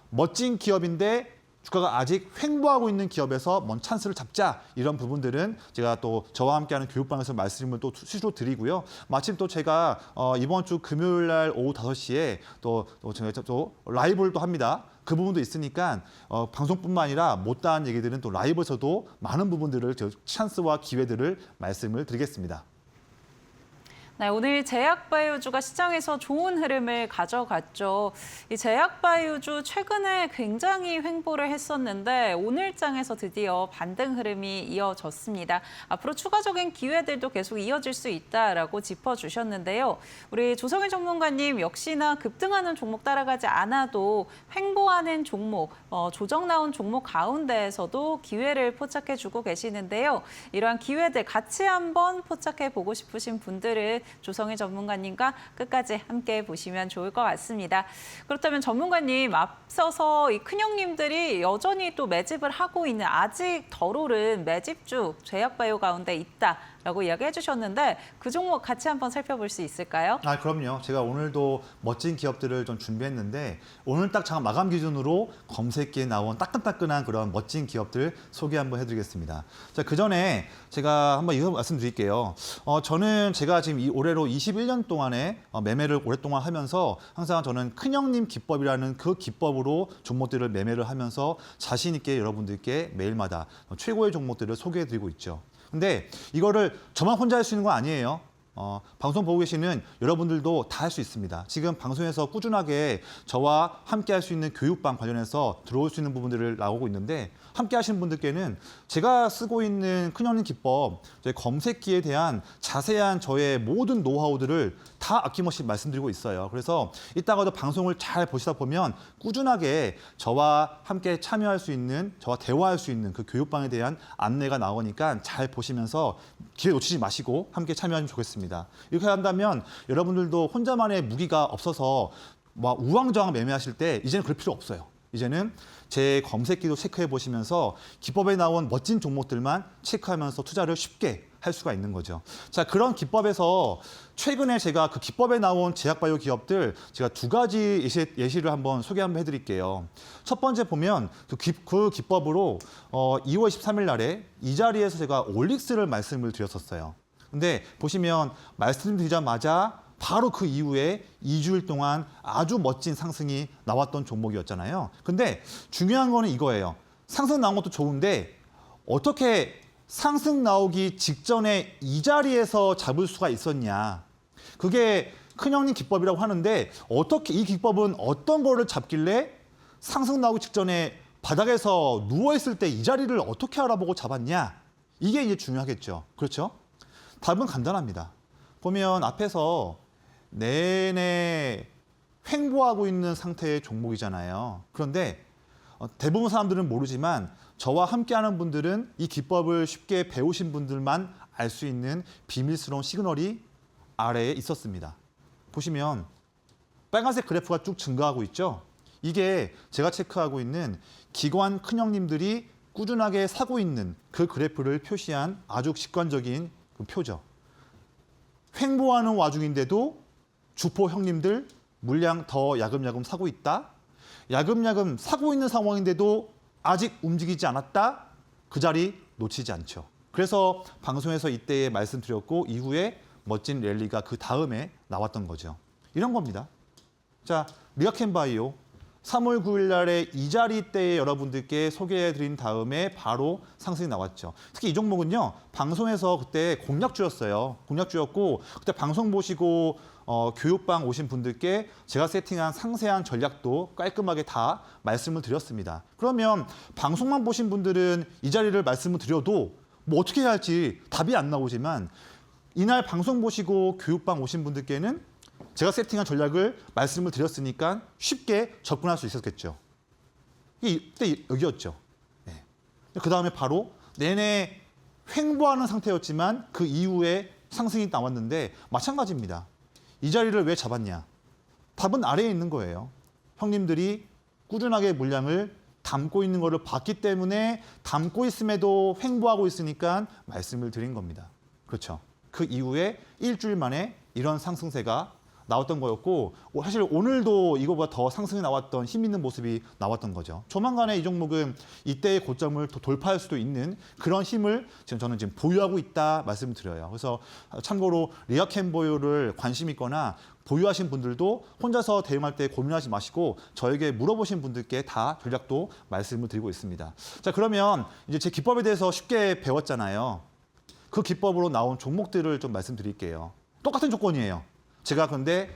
Speaker 2: 멋진 기업인데 주가가 아직 횡보하고 있는 기업에서 먼 찬스를 잡자 이런 부분들은 제가 또 저와 함께하는 교육방에서 말씀을 또 수시로 드리고요. 마침 또 제가 이번 주 금요일 날 오후 5시에 또 제가 또 라이브를 또 합니다. 그 부분도 있으니까 방송뿐만 아니라 못다한 얘기들은 또 라이브에서도 많은 부분들을 찬스와 기회들을 말씀을 드리겠습니다.
Speaker 1: 네, 오늘 제약바이오주가 시장에서 좋은 흐름을 가져갔죠. 이 제약바이오주 최근에 굉장히 횡보를 했었는데 오늘장에서 드디어 반등 흐름이 이어졌습니다. 앞으로 추가적인 기회들도 계속 이어질 수 있다라고 짚어주셨는데요. 우리 조성일 전문가님 역시나 급등하는 종목 따라가지 않아도 횡보하는 종목, 조정 나온 종목 가운데에서도 기회를 포착해주고 계시는데요. 이러한 기회들 같이 한번 포착해보고 싶으신 분들은 조성일 전문가님과 끝까지 함께 보시면 좋을 것 같습니다. 그렇다면 전문가님, 앞서서 이 큰형님들이 여전히 또 매집을 하고 있는 아직 덜 오른 매집주 제약바이오 가운데 있다라고 이야기해 주셨는데 그 종목 같이 한번 살펴볼 수 있을까요?
Speaker 2: 그럼요. 제가 오늘도 멋진 기업들을 좀 준비했는데 오늘 딱 장 마감 기준으로 검색기에 나온 따끈따끈한 그런 멋진 기업들 소개 한번 해드리겠습니다. 자, 그 전에 제가 한번 이거 말씀드릴게요. 저는 제가 지금 올해로 21년 동안에 매매를 오랫동안 하면서 항상 저는 큰형님 기법이라는 그 기법으로 종목들을 매매를 하면서 자신 있게 여러분들께 매일마다 최고의 종목들을 소개해드리고 있죠. 근데 이거를 저만 혼자 할 수 있는 건 아니에요. 방송 보고 계시는 여러분들도 다 할 수 있습니다. 지금 방송에서 꾸준하게 저와 함께 할 수 있는 교육방 관련해서 들어올 수 있는 부분들을 나오고 있는데 함께 하시는 분들께는 제가 쓰고 있는 큰형님 기법, 검색기에 대한 자세한 저의 모든 노하우들을 다 아낌없이 말씀드리고 있어요. 그래서 이따가도 방송을 잘 보시다 보면 꾸준하게 저와 함께 참여할 수 있는, 저와 대화할 수 있는 그 교육방에 대한 안내가 나오니까 잘 보시면서 기회 놓치지 마시고 함께 참여하시면 좋겠습니다. 이렇게 한다면 여러분들도 혼자만의 무기가 없어서 우왕좌왕 매매하실 때 이제는 그럴 필요 없어요. 이제는 제 검색기도 체크해 보시면서 기법에 나온 멋진 종목들만 체크하면서 투자를 쉽게 할 수가 있는 거죠. 자, 그런 기법에서 최근에 제가 그 기법에 나온 제약바이오 기업들 제가 두 가지 예시를 한번 소개 한번 해드릴게요. 첫 번째 보면 그 기법으로 2월 23일 날에 이 자리에서 제가 올릭스를 말씀을 드렸었어요. 근데 보시면 말씀드리자마자 바로 그 이후에 2주일 동안 아주 멋진 상승이 나왔던 종목이었잖아요. 근데 중요한 거는 이거예요. 상승 나온 것도 좋은데 어떻게 상승 나오기 직전에 이 자리에서 잡을 수가 있었냐. 그게 큰형님 기법이라고 하는데 어떻게 이 기법은 어떤 거를 잡길래 상승 나오기 직전에 바닥에서 누워있을 때 이 자리를 어떻게 알아보고 잡았냐. 이게 이제 중요하겠죠. 그렇죠? 답은 간단합니다. 보면 앞에서 내내 횡보하고 있는 상태의 종목이잖아요. 그런데 대부분 사람들은 모르지만 저와 함께하는 분들은 이 기법을 쉽게 배우신 분들만 알 수 있는 비밀스러운 시그널이 아래에 있었습니다. 보시면 빨간색 그래프가 쭉 증가하고 있죠. 이게 제가 체크하고 있는 기관 큰형님들이 꾸준하게 사고 있는 그 그래프를 표시한 아주 직관적인 그 표죠. 횡보하는 와중인데도 주포 형님들 물량 더 야금야금 사고 있다. 야금야금 사고 있는 상황인데도 아직 움직이지 않았다. 그 자리 놓치지 않죠. 그래서 방송에서 이때에 말씀드렸고 이후에 멋진 랠리가 그 다음에 나왔던 거죠. 이런 겁니다. 자, 리아켄바이오 3월 9일 날에 이 자리 때에 여러분들께 소개해드린 다음에 바로 상승이 나왔죠. 특히 이 종목은요. 방송에서 그때 공략주였어요. 공략주였고 그때 방송 보시고 교육방 오신 분들께 제가 세팅한 상세한 전략도 깔끔하게 다 말씀을 드렸습니다. 그러면 방송만 보신 분들은 이 자리를 말씀을 드려도 뭐 어떻게 해야 할지 답이 안 나오지만 이날 방송 보시고 교육방 오신 분들께는 제가 세팅한 전략을 말씀을 드렸으니까 쉽게 접근할 수 있었겠죠. 이때 여기였죠. 네. 그 다음에 바로 내내 횡보하는 상태였지만 그 이후에 상승이 나왔는데 마찬가지입니다. 이 자리를 왜 잡았냐? 답은 아래에 있는 거예요. 형님들이 꾸준하게 물량을 담고 있는 것을 봤기 때문에 담고 있음에도 횡보하고 있으니까 말씀을 드린 겁니다. 그렇죠. 그 이후에 일주일 만에 이런 상승세가 나왔던 거였고 사실 오늘도 이거보다 더 상승이 나왔던 힘 있는 모습이 나왔던 거죠. 조만간에 이 종목은 이때의 고점을 또 돌파할 수도 있는 그런 힘을 저는 지금 보유하고 있다 말씀을 드려요. 그래서 참고로 리아캠보유를 관심 있거나 보유하신 분들도 혼자서 대응할 때 고민하지 마시고 저에게 물어보신 분들께 다 전략도 말씀을 드리고 있습니다. 자, 그러면 이제 제 기법에 대해서 쉽게 배웠잖아요. 그 기법으로 나온 종목들을 좀 말씀드릴게요. 똑같은 조건이에요. 제가 근데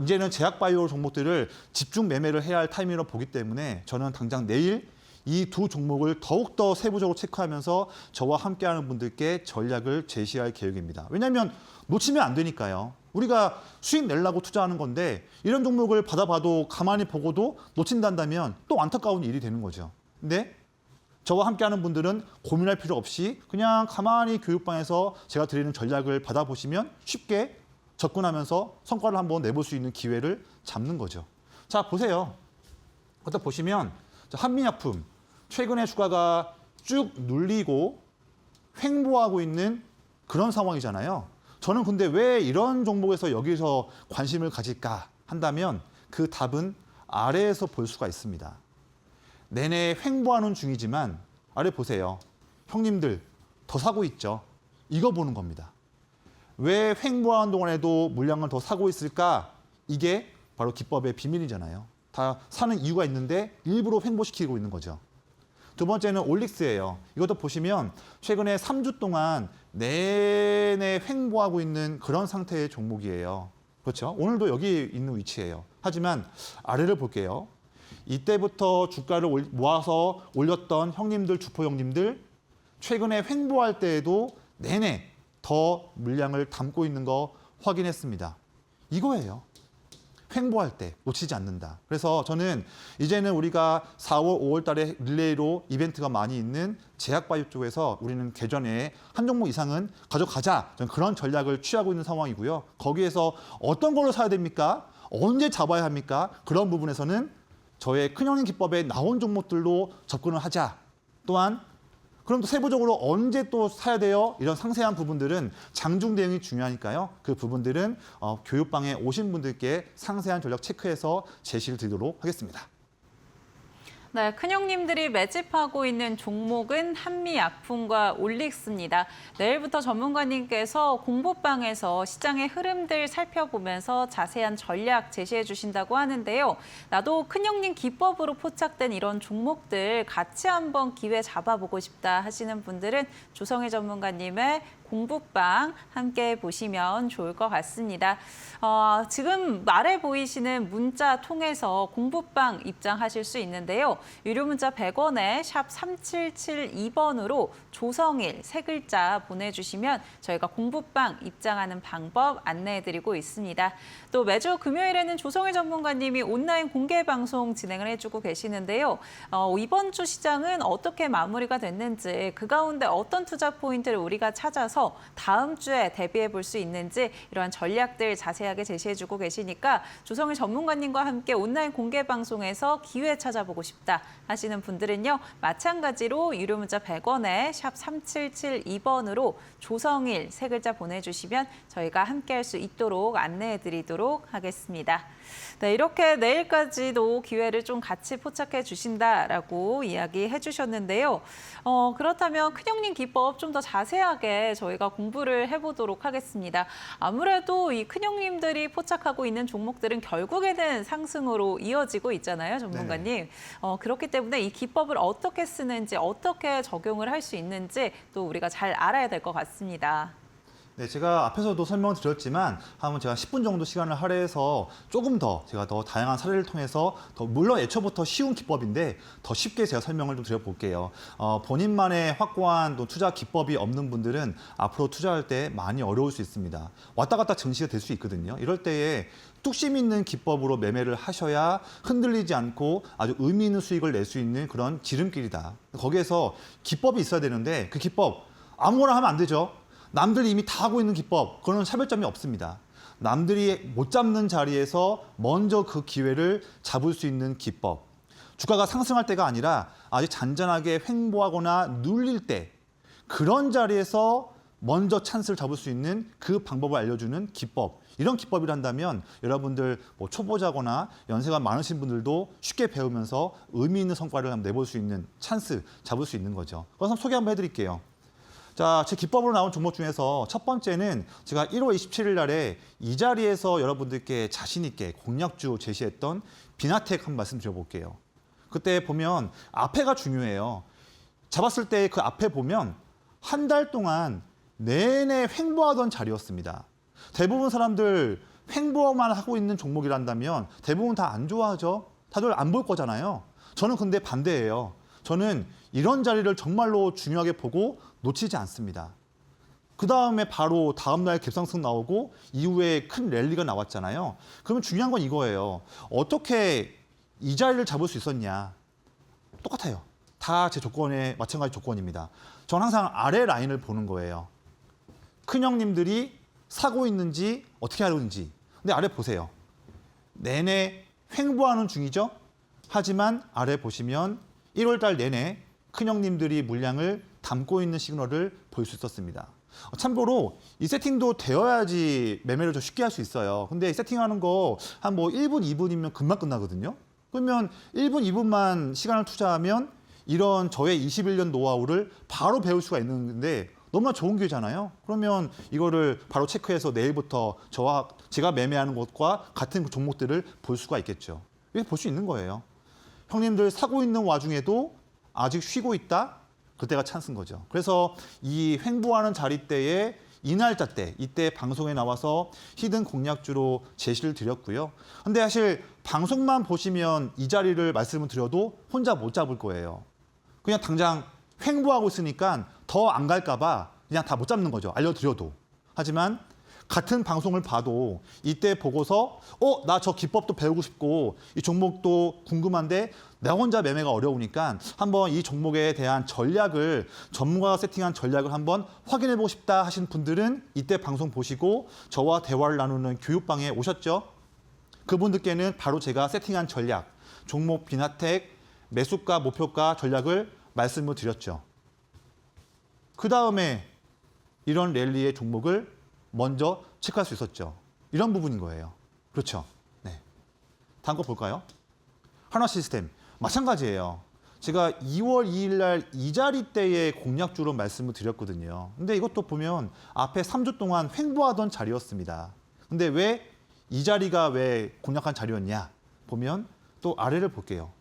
Speaker 2: 이제는 제약바이오 종목들을 집중 매매를 해야 할 타이밍으로 보기 때문에 저는 당장 내일 이 두 종목을 더욱더 세부적으로 체크하면서 저와 함께하는 분들께 전략을 제시할 계획입니다. 왜냐하면 놓치면 안 되니까요. 우리가 수익 내려고 투자하는 건데 이런 종목을 받아봐도 가만히 보고도 놓친다면 또 안타까운 일이 되는 거죠. 근데 저와 함께하는 분들은 고민할 필요 없이 그냥 가만히 교육방에서 제가 드리는 전략을 받아보시면 쉽게 접근하면서 성과를 한번 내볼 수 있는 기회를 잡는 거죠. 자, 보세요. 갖다 보시면 한미약품 최근에 주가가 쭉 눌리고 횡보하고 있는 그런 상황이잖아요. 저는 근데 왜 이런 종목에서 여기서 관심을 가질까 한다면 그 답은 아래에서 볼 수가 있습니다. 내내 횡보하는 중이지만 아래 보세요. 형님들 더 사고 있죠. 이거 보는 겁니다. 왜 횡보하는 동안에도 물량을 더 사고 있을까? 이게 바로 기법의 비밀이잖아요. 다 사는 이유가 있는데 일부러 횡보시키고 있는 거죠. 두 번째는 올릭스예요. 이것도 보시면 최근에 3주 동안 내내 횡보하고 있는 그런 상태의 종목이에요. 그렇죠? 오늘도 여기 있는 위치예요. 하지만 아래를 볼게요. 이때부터 주가를 모아서 올렸던 형님들, 주포 형님들 최근에 횡보할 때에도 내내 더 물량을 담고 있는 거 확인했습니다. 이거예요. 횡보할 때 놓치지 않는다. 그래서 저는 이제는 우리가 4월, 5월 달에 릴레이로 이벤트가 많이 있는 제약바이오 쪽에서 우리는 계전에 한 종목 이상은 가져가자. 저는 그런 전략을 취하고 있는 상황이고요. 거기에서 어떤 걸로 사야 됩니까? 언제 잡아야 합니까? 그런 부분에서는 저의 큰형님 기법에 나온 종목들로 접근을 하자. 또한 그럼 또 세부적으로 언제 또 사야 돼요? 이런 상세한 부분들은 장중 대응이 중요하니까요. 그 부분들은 교육방에 오신 분들께 상세한 전략 체크해서 제시를 드리도록 하겠습니다.
Speaker 1: 네, 큰형님들이 매집하고 있는 종목은 한미약품과 올릭스입니다. 내일부터 전문가님께서 공부방에서 시장의 흐름들 살펴보면서 자세한 전략 제시해 주신다고 하는데요. 나도 큰형님 기법으로 포착된 이런 종목들 같이 한번 기회 잡아보고 싶다 하시는 분들은 조성희 전문가님의 공부방 함께 보시면 좋을 것 같습니다. 지금 아래 보이시는 문자 통해서 공부방 입장하실 수 있는데요. 유료 문자 100원에 샵 3772번으로 조성일 세 글자 보내주시면 저희가 공부방 입장하는 방법 안내해드리고 있습니다. 또 매주 금요일에는 조성일 전문가님이 온라인 공개 방송 진행을 해주고 계시는데요. 이번 주 시장은 어떻게 마무리가 됐는지 그 가운데 어떤 투자 포인트를 우리가 찾아서 다음 주에 대비해 볼 수 있는지 이러한 전략들 자세하게 제시해주고 계시니까 조성일 전문가님과 함께 온라인 공개 방송에서 기회 찾아보고 싶다 하시는 분들은요. 마찬가지로 유료 문자 100원에 샵 3772번으로 조성일 세 글자 보내주시면 저희가 함께할 수 있도록 안내해드리도록 하겠습니다. 네, 이렇게 내일까지도 기회를 좀 같이 포착해 주신다라고 이야기해 주셨는데요. 그렇다면 큰형님 기법 좀 더 자세하게 저희가 공부를 해보도록 하겠습니다. 아무래도 이 큰형님들이 포착하고 있는 종목들은 결국에는 상승으로 이어지고 있잖아요, 전문가님. 그렇기 때문에 이 기법을 어떻게 쓰는지, 어떻게 적용을 할 수 있는지 또 우리가 잘 알아야 될 것 같습니다.
Speaker 2: 네, 제가 앞에서도 설명드렸지만 한번 제가 10분 정도 시간을 할애해서 조금 더 제가 더 다양한 사례를 통해서 물론 애초부터 쉬운 기법인데 더 쉽게 제가 설명을 좀 드려볼게요. 본인만의 확고한 또 투자 기법이 없는 분들은 앞으로 투자할 때 많이 어려울 수 있습니다. 왔다 갔다 증시가 될 수 있거든요. 이럴 때에 뚝심 있는 기법으로 매매를 하셔야 흔들리지 않고 아주 의미 있는 수익을 낼 수 있는 그런 지름길이다. 거기에서 기법이 있어야 되는데 그 기법 아무거나 하면 안 되죠. 남들이 이미 다 하고 있는 기법, 그거는 차별점이 없습니다. 남들이 못 잡는 자리에서 먼저 그 기회를 잡을 수 있는 기법. 주가가 상승할 때가 아니라 아주 잔잔하게 횡보하거나 눌릴 때 그런 자리에서 먼저 찬스를 잡을 수 있는 그 방법을 알려주는 기법. 이런 기법을 한다면 여러분들 뭐 초보자거나 연세가 많으신 분들도 쉽게 배우면서 의미 있는 성과를 한번 내볼 수 있는 찬스 잡을 수 있는 거죠. 그래서 소개 한번 해드릴게요. 자, 제 기법으로 나온 종목 중에서 첫 번째는 제가 1월 27일 날에 이 자리에서 여러분들께 자신 있게 공략주 제시했던 비나텍 한번 말씀드려볼게요. 그때 보면 앞에가 중요해요. 잡았을 때 그 앞에 보면 한 달 동안 내내 횡보하던 자리였습니다. 대부분 사람들 횡보만 하고 있는 종목이란다면 대부분 다 안 좋아하죠. 다들 안 볼 거잖아요. 저는 근데 반대예요. 저는 이런 자리를 정말로 중요하게 보고 놓치지 않습니다. 그 다음에 바로 다음날 갭상승 나오고 이후에 큰 랠리가 나왔잖아요. 그러면 중요한 건 이거예요. 어떻게 이 자리를 잡을 수 있었냐. 똑같아요. 다 제 조건에 마찬가지 조건입니다. 전 항상 아래 라인을 보는 거예요. 큰 형님들이 사고 있는지 어떻게 하는지. 근데 아래 보세요. 내내 횡보하는 중이죠. 하지만 아래 보시면 1월 달 내내 큰 형님들이 물량을 담고 있는 시그널을 볼 수 있었습니다. 참고로 이 세팅도 되어야지 매매를 좀 쉽게 할 수 있어요. 근데 이 세팅하는 거 한 뭐 1분, 2분이면 금방 끝나거든요. 그러면 1분, 2분만 시간을 투자하면 이런 저의 21년 노하우를 바로 배울 수가 있는데 너무나 좋은 기회잖아요. 그러면 이거를 바로 체크해서 내일부터 제가 매매하는 것과 같은 종목들을 볼 수가 있겠죠. 이렇게 볼 수 있는 거예요. 형님들 사고 있는 와중에도 아직 쉬고 있다? 그때가 찬스인 거죠. 그래서 이 횡보하는 자리대에 이 날짜 때, 이때 방송에 나와서 히든 공략주로 제시를 드렸고요. 근데 사실 방송만 보시면 이 자리를 말씀을 드려도 혼자 못 잡을 거예요. 그냥 당장 횡보하고 있으니까 더 안 갈까 봐 그냥 다 못 잡는 거죠. 알려드려도. 하지만 같은 방송을 봐도 이때 보고서 나 저 기법도 배우고 싶고 이 종목도 궁금한데 나 혼자 매매가 어려우니까 한번 이 종목에 대한 전략을 전문가가 세팅한 전략을 한번 확인해 보고 싶다 하신 분들은 이때 방송 보시고 저와 대화를 나누는 교육방에 오셨죠. 그분들께는 바로 제가 세팅한 전략, 종목 비나텍, 매수가, 목표가 전략을 말씀을 드렸죠. 그 다음에 이런 랠리의 종목을 먼저 체크할 수 있었죠. 이런 부분인 거예요. 그렇죠. 네. 다음 거 볼까요? 한화시스템. 마찬가지예요. 제가 2월 2일 날 이 자리대의 공략주로 말씀을 드렸거든요. 근데 이것도 보면 앞에 3주 동안 횡보하던 자리였습니다. 근데 왜 이 자리가 왜 공략한 자리였냐? 보면 또 아래를 볼게요.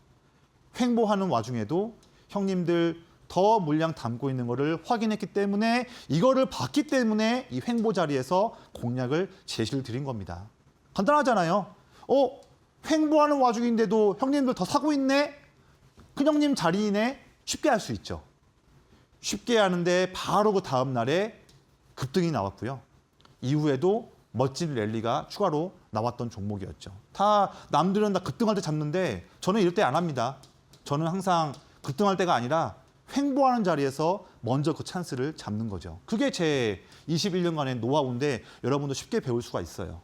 Speaker 2: 횡보하는 와중에도 형님들 더 물량 담고 있는 거를 확인했기 때문에 이거를 봤기 때문에 이 횡보 자리에서 공략을 제시를 드린 겁니다. 간단하잖아요. 횡보하는 와중인데도 형님들 더 사고 있네? 큰 형님 자리이네? 쉽게 할 수 있죠. 쉽게 하는데 바로 그 다음 날에 급등이 나왔고요. 이후에도 멋진 랠리가 추가로 나왔던 종목이었죠. 다 남들은 다 급등할 때 잡는데 저는 이럴 때 안 합니다. 저는 항상 급등할 때가 아니라 횡보하는 자리에서 먼저 그 찬스를 잡는 거죠. 그게 제 21년간의 노하우인데 여러분도 쉽게 배울 수가 있어요.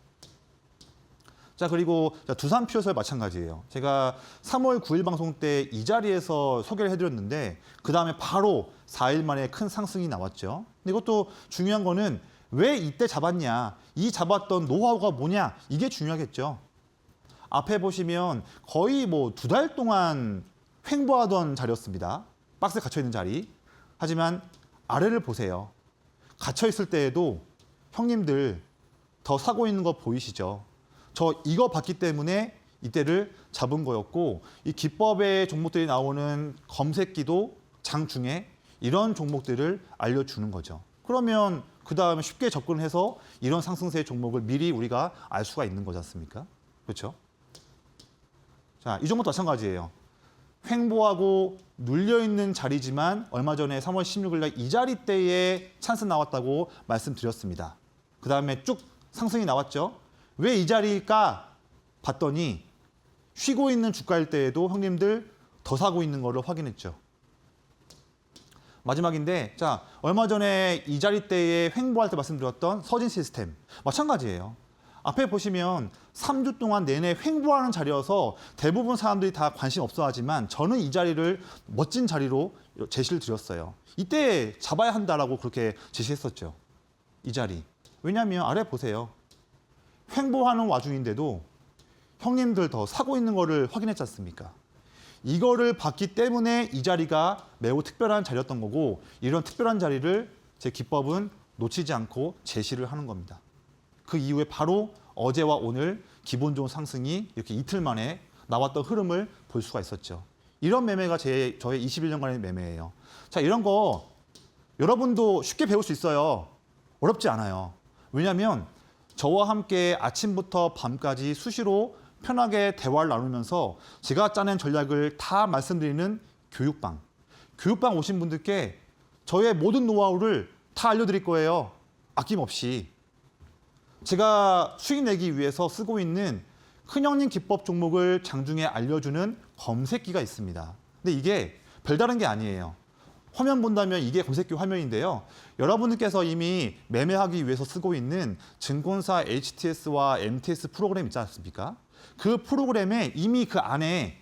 Speaker 2: 자, 그리고 두산 피어설 마찬가지예요. 제가 3월 9일 방송 때 이 자리에서 소개를 해드렸는데 그 다음에 바로 4일 만에 큰 상승이 나왔죠. 근데 이것도 중요한 거는 왜 이때 잡았냐, 이 잡았던 노하우가 뭐냐, 이게 중요하겠죠. 앞에 보시면 거의 뭐 2달 동안 횡보하던 자리였습니다. 박스에 갇혀있는 자리. 하지만 아래를 보세요. 갇혀있을 때에도 형님들 더 사고 있는 거 보이시죠? 저 이거 봤기 때문에 이때를 잡은 거였고 이 기법의 종목들이 나오는 검색기도 장중에 이런 종목들을 알려주는 거죠. 그러면 그 다음에 쉽게 접근해서 이런 상승세의 종목을 미리 우리가 알 수가 있는 거지 않습니까? 그렇죠? 자, 이 종목도 마찬가지예요. 횡보하고 눌려있는 자리지만 얼마 전에 3월 16일 날 이 자리대에 찬스 나왔다고 말씀드렸습니다. 그 다음에 쭉 상승이 나왔죠. 왜 이 자리일까 봤더니 쉬고 있는 주가일 때에도 형님들 더 사고 있는 거를 확인했죠. 마지막인데, 자, 얼마 전에 이 자리대에 횡보할 때 말씀드렸던 서진 시스템 마찬가지예요. 앞에 보시면 3주 동안 내내 횡보하는 자리여서 대부분 사람들이 다 관심 없어 하지만 저는 이 자리를 멋진 자리로 제시를 드렸어요. 이때 잡아야 한다라고 그렇게 제시했었죠. 이 자리. 왜냐하면 아래 보세요. 횡보하는 와중인데도 형님들 더 사고 있는 거를 확인했지 않습니까? 이거를 봤기 때문에 이 자리가 매우 특별한 자리였던 거고 이런 특별한 자리를 제 기법은 놓치지 않고 제시를 하는 겁니다. 그 이후에 바로 어제와 오늘 기본적인 상승이 이렇게 이틀 만에 나왔던 흐름을 볼 수가 있었죠. 이런 매매가 저의 21년간의 매매예요. 자, 이런 거 여러분도 쉽게 배울 수 있어요. 어렵지 않아요. 왜냐하면 저와 함께 아침부터 밤까지 수시로 편하게 대화를 나누면서 제가 짜낸 전략을 다 말씀드리는 교육방. 교육방 오신 분들께 저의 모든 노하우를 다 알려드릴 거예요. 아낌없이. 제가 수익 내기 위해서 쓰고 있는 큰형님 기법 종목을 장중에 알려주는 검색기가 있습니다. 근데 이게 별다른 게 아니에요. 화면 본다면 이게 검색기 화면인데요. 여러분들께서 이미 매매하기 위해서 쓰고 있는 증권사 HTS와 MTS 프로그램 있지 않습니까? 그 프로그램에 이미 그 안에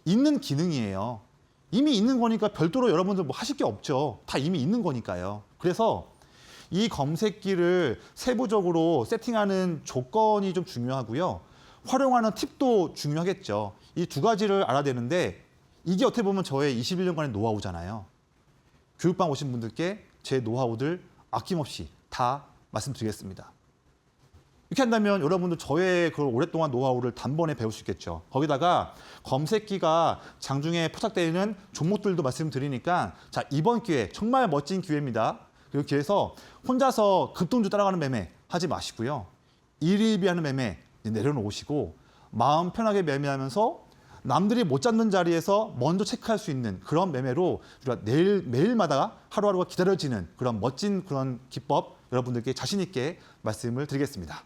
Speaker 2: 있는 기능이에요. 이미 있는 거니까 별도로 여러분들 뭐 하실 게 없죠. 다 이미 있는 거니까요. 그래서 이 검색기를 세부적으로 세팅하는 조건이 좀 중요하고요. 활용하는 팁도 중요하겠죠. 이 두 가지를 알아야 되는데 이게 어떻게 보면 저의 21년간의 노하우잖아요. 교육방 오신 분들께 제 노하우들 아낌없이 다 말씀드리겠습니다. 이렇게 한다면 여러분들 저의 그 오랫동안 노하우를 단번에 배울 수 있겠죠. 거기다가 검색기가 장중에 포착되는 종목들도 말씀드리니까 자, 이번 기회 정말 멋진 기회입니다. 그 기회에서 혼자서 급등주 따라가는 매매 하지 마시고요. 일일비하는 매매 내려놓으시고 마음 편하게 매매하면서 남들이 못 잡는 자리에서 먼저 체크할 수 있는 그런 매매로 우리가 매일마다 하루하루가 기다려지는 그런 멋진 그런 기법 여러분들께 자신 있게 말씀을 드리겠습니다.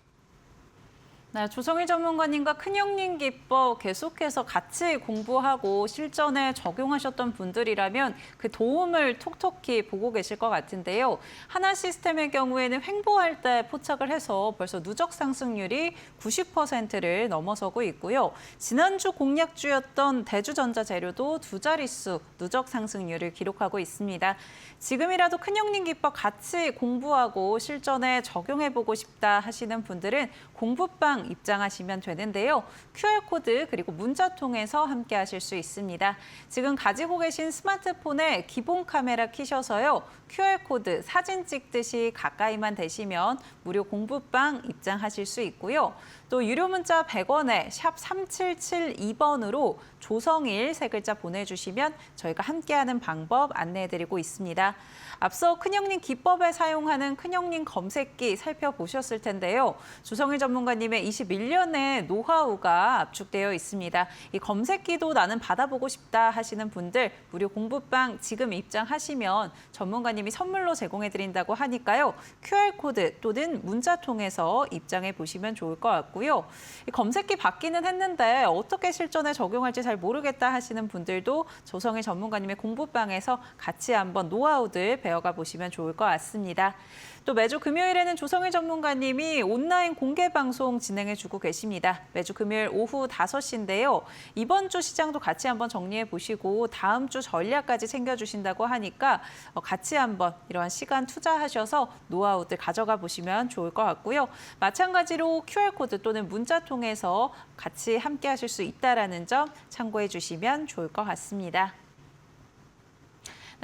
Speaker 1: 네, 조성일 전문가님과 큰형님 기법 계속해서 같이 공부하고 실전에 적용하셨던 분들이라면 그 도움을 톡톡히 보고 계실 것 같은데요. 하나 시스템의 경우에는 횡보할 때 포착을 해서 벌써 누적 상승률이 90%를 넘어서고 있고요. 지난주 공략주였던 대주전자재료도 두 자릿수 누적 상승률을 기록하고 있습니다. 지금이라도 큰형님 기법 같이 공부하고 실전에 적용해보고 싶다 하시는 분들은 공부방 입장하시면 되는데요. QR코드 그리고 문자 통해서 함께 하실 수 있습니다. 지금 가지고 계신 스마트폰에 기본 카메라 켜셔서요. QR코드 사진 찍듯이 가까이만 대시면 무료 공부방 입장하실 수 있고요. 또 유료 문자 100원에 샵 3772번으로 조성일 세 글자 보내주시면 저희가 함께하는 방법 안내해드리고 있습니다. 앞서 큰형님 기법에 사용하는 큰형님 검색기 살펴보셨을 텐데요. 조성일 전문가님의 21년의 노하우가 압축되어 있습니다. 이 검색기도 나는 받아보고 싶다 하시는 분들 무료 공부방 지금 입장하시면 전문가님이 선물로 제공해드린다고 하니까요. QR코드 또는 문자 통해서 입장해 보시면 좋을 것 같고요. 이 검색기 받기는 했는데 어떻게 실전에 적용할지 잘 모르겠다 하시는 분들도 조성일 전문가님의 공부방에서 같이 한번 노하우들 배워가 보시면 좋을 것 같습니다. 또 매주 금요일에는 조성일 전문가님이 온라인 공개 방송 진행해주고 계십니다. 매주 금요일 오후 5시인데요. 이번 주 시장도 같이 한번 정리해 보시고 다음 주 전략까지 챙겨주신다고 하니까 같이 한번 이러한 시간 투자하셔서 노하우들 가져가 보시면 좋을 것 같고요. 마찬가지로 QR코드 또는 문자 통해서 같이 함께 하실 수 있다는 점 참고해 주시면 좋을 것 같습니다.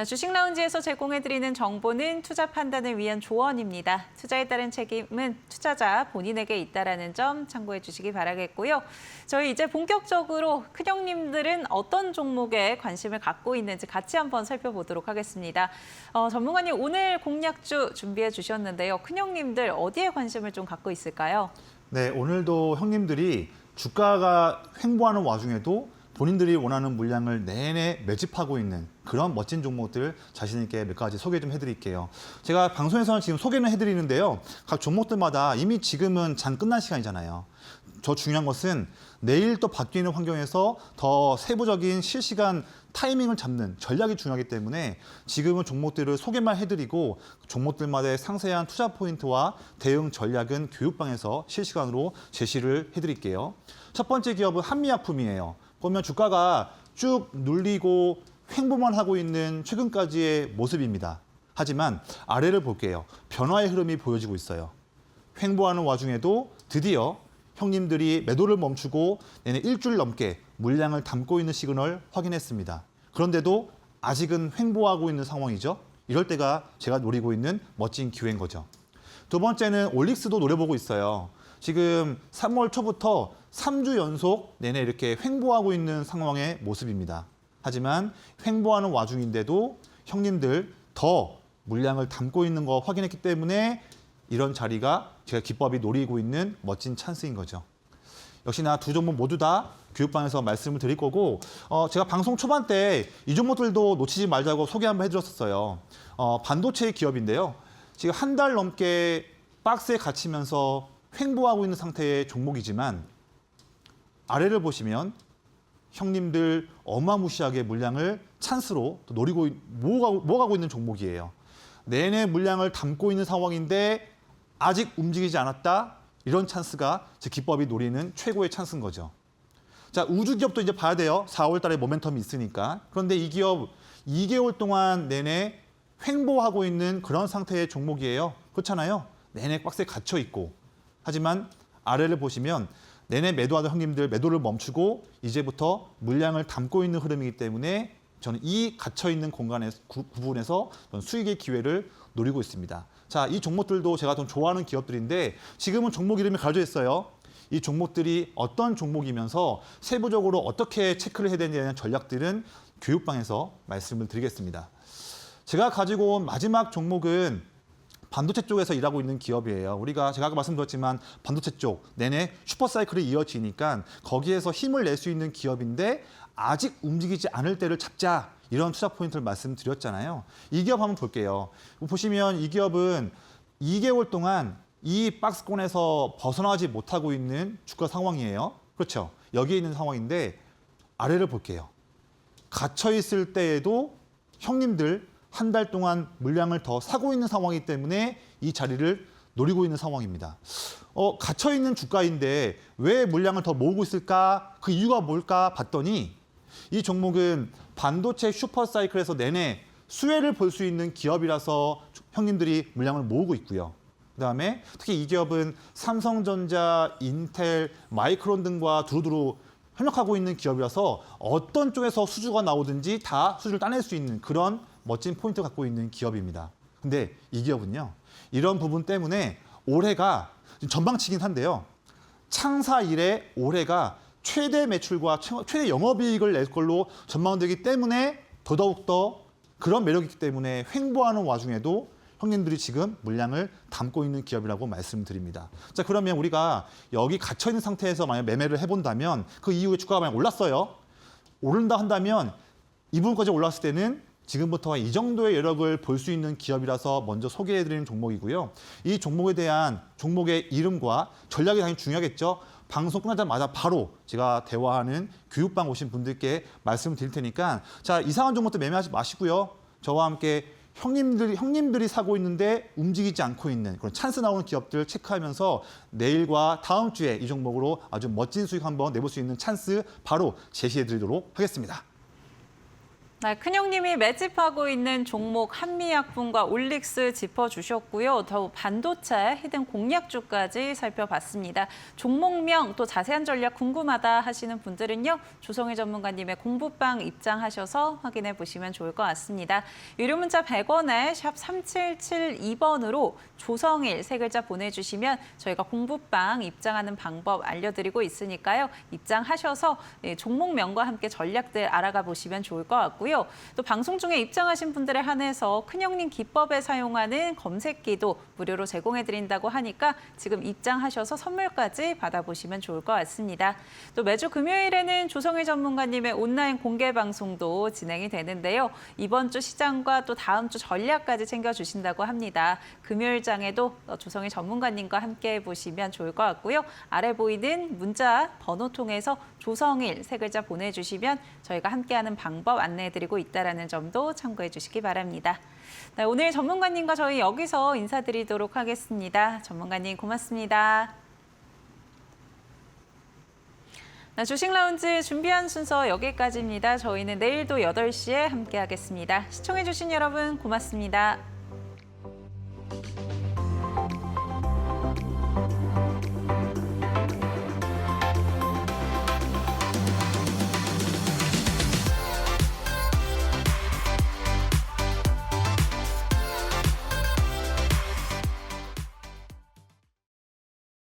Speaker 1: 주식 라운지에서 제공해드리는 정보는 투자 판단을 위한 조언입니다. 투자에 따른 책임은 투자자 본인에게 있다는 점 참고해 주시기 바라겠고요. 저희 이제 본격적으로 큰형님들은 어떤 종목에 관심을 갖고 있는지 같이 한번 살펴보도록 하겠습니다. 전문가님 오늘 공략주 준비해 주셨는데요. 큰형님들 어디에 관심을 좀 갖고 있을까요?
Speaker 2: 네, 오늘도 형님들이 주가가 횡보하는 와중에도 본인들이 원하는 물량을 내내 매집하고 있는 그런 멋진 종목들 자신 있게 몇 가지 소개 좀 해드릴게요. 제가 방송에서는 지금 소개는 해드리는데요. 각 종목들마다 이미 지금은 장 끝난 시간이잖아요. 더 중요한 것은 내일 또 바뀌는 환경에서 더 세부적인 실시간 타이밍을 잡는 전략이 중요하기 때문에 지금은 종목들을 소개만 해드리고 종목들마다의 상세한 투자 포인트와 대응 전략은 교육방에서 실시간으로 제시를 해드릴게요. 첫 번째 기업은 한미약품이에요. 보면 주가가 쭉 눌리고 횡보만 하고 있는 최근까지의 모습입니다. 하지만 아래를 볼게요. 변화의 흐름이 보여지고 있어요. 횡보하는 와중에도 드디어 형님들이 매도를 멈추고 내내 일주일 넘게 물량을 담고 있는 시그널 확인했습니다. 그런데도 아직은 횡보하고 있는 상황이죠. 이럴 때가 제가 노리고 있는 멋진 기회인 거죠. 두 번째는 올릭스도 노려보고 있어요. 지금 3월 초부터 3주 연속 내내 이렇게 횡보하고 있는 상황의 모습입니다. 하지만 횡보하는 와중인데도 형님들 더 물량을 담고 있는 거 확인했기 때문에 이런 자리가 제가 기법이 노리고 있는 멋진 찬스인 거죠. 역시나 두 종목 모두 다 교육방에서 말씀을 드릴 거고 제가 방송 초반 때 이 종목들도 놓치지 말자고 소개 한번 해드렸었어요. 반도체 기업인데요. 지금 한 달 넘게 박스에 갇히면서 횡보하고 있는 상태의 종목이지만 아래를 보시면 형님들 어마무시하게 물량을 찬스로 노리고 모아가고 있는 종목이에요. 내내 물량을 담고 있는 상황인데 아직 움직이지 않았다. 이런 찬스가 제 기법이 노리는 최고의 찬스인 거죠. 자, 우주 기업도 이제 봐야 돼요. 4월 달에 모멘텀이 있으니까. 그런데 이 기업 2개월 동안 내내 횡보하고 있는 그런 상태의 종목이에요. 그렇잖아요. 내내 박스에 갇혀 있고. 하지만 아래를 보시면 내내 매도하던 형님들 매도를 멈추고 이제부터 물량을 담고 있는 흐름이기 때문에 저는 이 갇혀있는 공간의 부분에서 수익의 기회를 노리고 있습니다. 자, 이 종목들도 제가 좀 좋아하는 기업들인데 지금은 종목 이름이 가려져 있어요. 이 종목들이 어떤 종목이면서 세부적으로 어떻게 체크를 해야 되느냐는 전략들은 교육방에서 말씀을 드리겠습니다. 제가 가지고 온 마지막 종목은 반도체 쪽에서 일하고 있는 기업이에요. 제가 아까 말씀드렸지만 반도체 쪽 내내 슈퍼사이클이 이어지니까 거기에서 힘을 낼 수 있는 기업인데 아직 움직이지 않을 때를 잡자. 이런 투자 포인트를 말씀드렸잖아요. 이 기업 한번 볼게요. 보시면 이 기업은 2개월 동안 이 박스권에서 벗어나지 못하고 있는 주가 상황이에요. 그렇죠? 여기에 있는 상황인데 아래를 볼게요. 갇혀있을 때에도 형님들 한 달 동안 물량을 더 사고 있는 상황이기 때문에 이 자리를 노리고 있는 상황입니다. 갇혀있는 주가인데 왜 물량을 더 모으고 있을까? 그 이유가 뭘까 봤더니 이 종목은 반도체 슈퍼사이클에서 내내 수혜를 볼 수 있는 기업이라서 형님들이 물량을 모으고 있고요. 그다음에 특히 이 기업은 삼성전자, 인텔, 마이크론 등과 두루두루 협력하고 있는 기업이라서 어떤 쪽에서 수주가 나오든지 다 수주를 따낼 수 있는 그런 멋진 포인트를 갖고 있는 기업입니다. 근데 이 기업은요. 이런 부분 때문에 올해가 전방치긴 한데요. 창사 이래 올해가 최대 매출과 최대 영업이익을 낼 걸로 전망되기 때문에 더더욱더 그런 매력이 있기 때문에 횡보하는 와중에도 형님들이 지금 물량을 담고 있는 기업이라고 말씀드립니다. 자, 그러면 우리가 여기 갇혀있는 상태에서 만약 매매를 해본다면 그 이후에 주가가 만약 올랐어요. 오른다 한다면 이 부분까지 올랐을 때는 지금부터 이 정도의 여력을 볼 수 있는 기업이라서 먼저 소개해드리는 종목이고요. 이 종목에 대한 종목의 이름과 전략이 당연히 중요하겠죠. 방송 끝나자마자 바로 제가 대화하는 교육방 오신 분들께 말씀을 드릴 테니까 자, 이상한 종목도 매매하지 마시고요. 저와 함께 형님들이 사고 있는데 움직이지 않고 있는 그런 찬스 나오는 기업들 체크하면서 내일과 다음 주에 이 종목으로 아주 멋진 수익 한번 내볼 수 있는 찬스 바로 제시해드리도록 하겠습니다.
Speaker 1: 네, 큰형님이 매집하고 있는 종목 한미약품과 올릭스 짚어주셨고요. 더 반도체, 히든 공략주까지 살펴봤습니다. 종목명 또 자세한 전략 궁금하다 하시는 분들은요. 조성희 전문가님의 공부방 입장하셔서 확인해 보시면 좋을 것 같습니다. 유료 문자 100원에 샵 3772번으로 조성일 세 글자 보내주시면 저희가 공부방 입장하는 방법 알려드리고 있으니까요. 입장하셔서 종목명과 함께 전략들 알아가 보시면 좋을 것 같고요. 또 방송 중에 입장하신 분들에 한해서 큰형님 기법에 사용하는 검색기도 무료로 제공해드린다고 하니까 지금 입장하셔서 선물까지 받아보시면 좋을 것 같습니다. 또 매주 금요일에는 조성일 전문가님의 온라인 공개 방송도 진행이 되는데요. 이번 주 시장과 또 다음 주 전략까지 챙겨주신다고 합니다. 금요일장에도 조성일 전문가님과 함께 보시면 좋을 것 같고요. 아래 보이는 문자 번호 통해서 조성일 세 글자 보내주시면 저희가 함께하는 방법 안내해드리고 있다는 점도 참고해 주시기 바랍니다. 네, 오늘 전문가님과 저희 여기서 인사드리도록 하겠습니다. 전문가님 고맙습니다. 네, 주식라운지 준비한 순서 여기까지입니다. 저희는 내일도 8시에 함께하겠습니다. 시청해 주신 여러분 고맙습니다.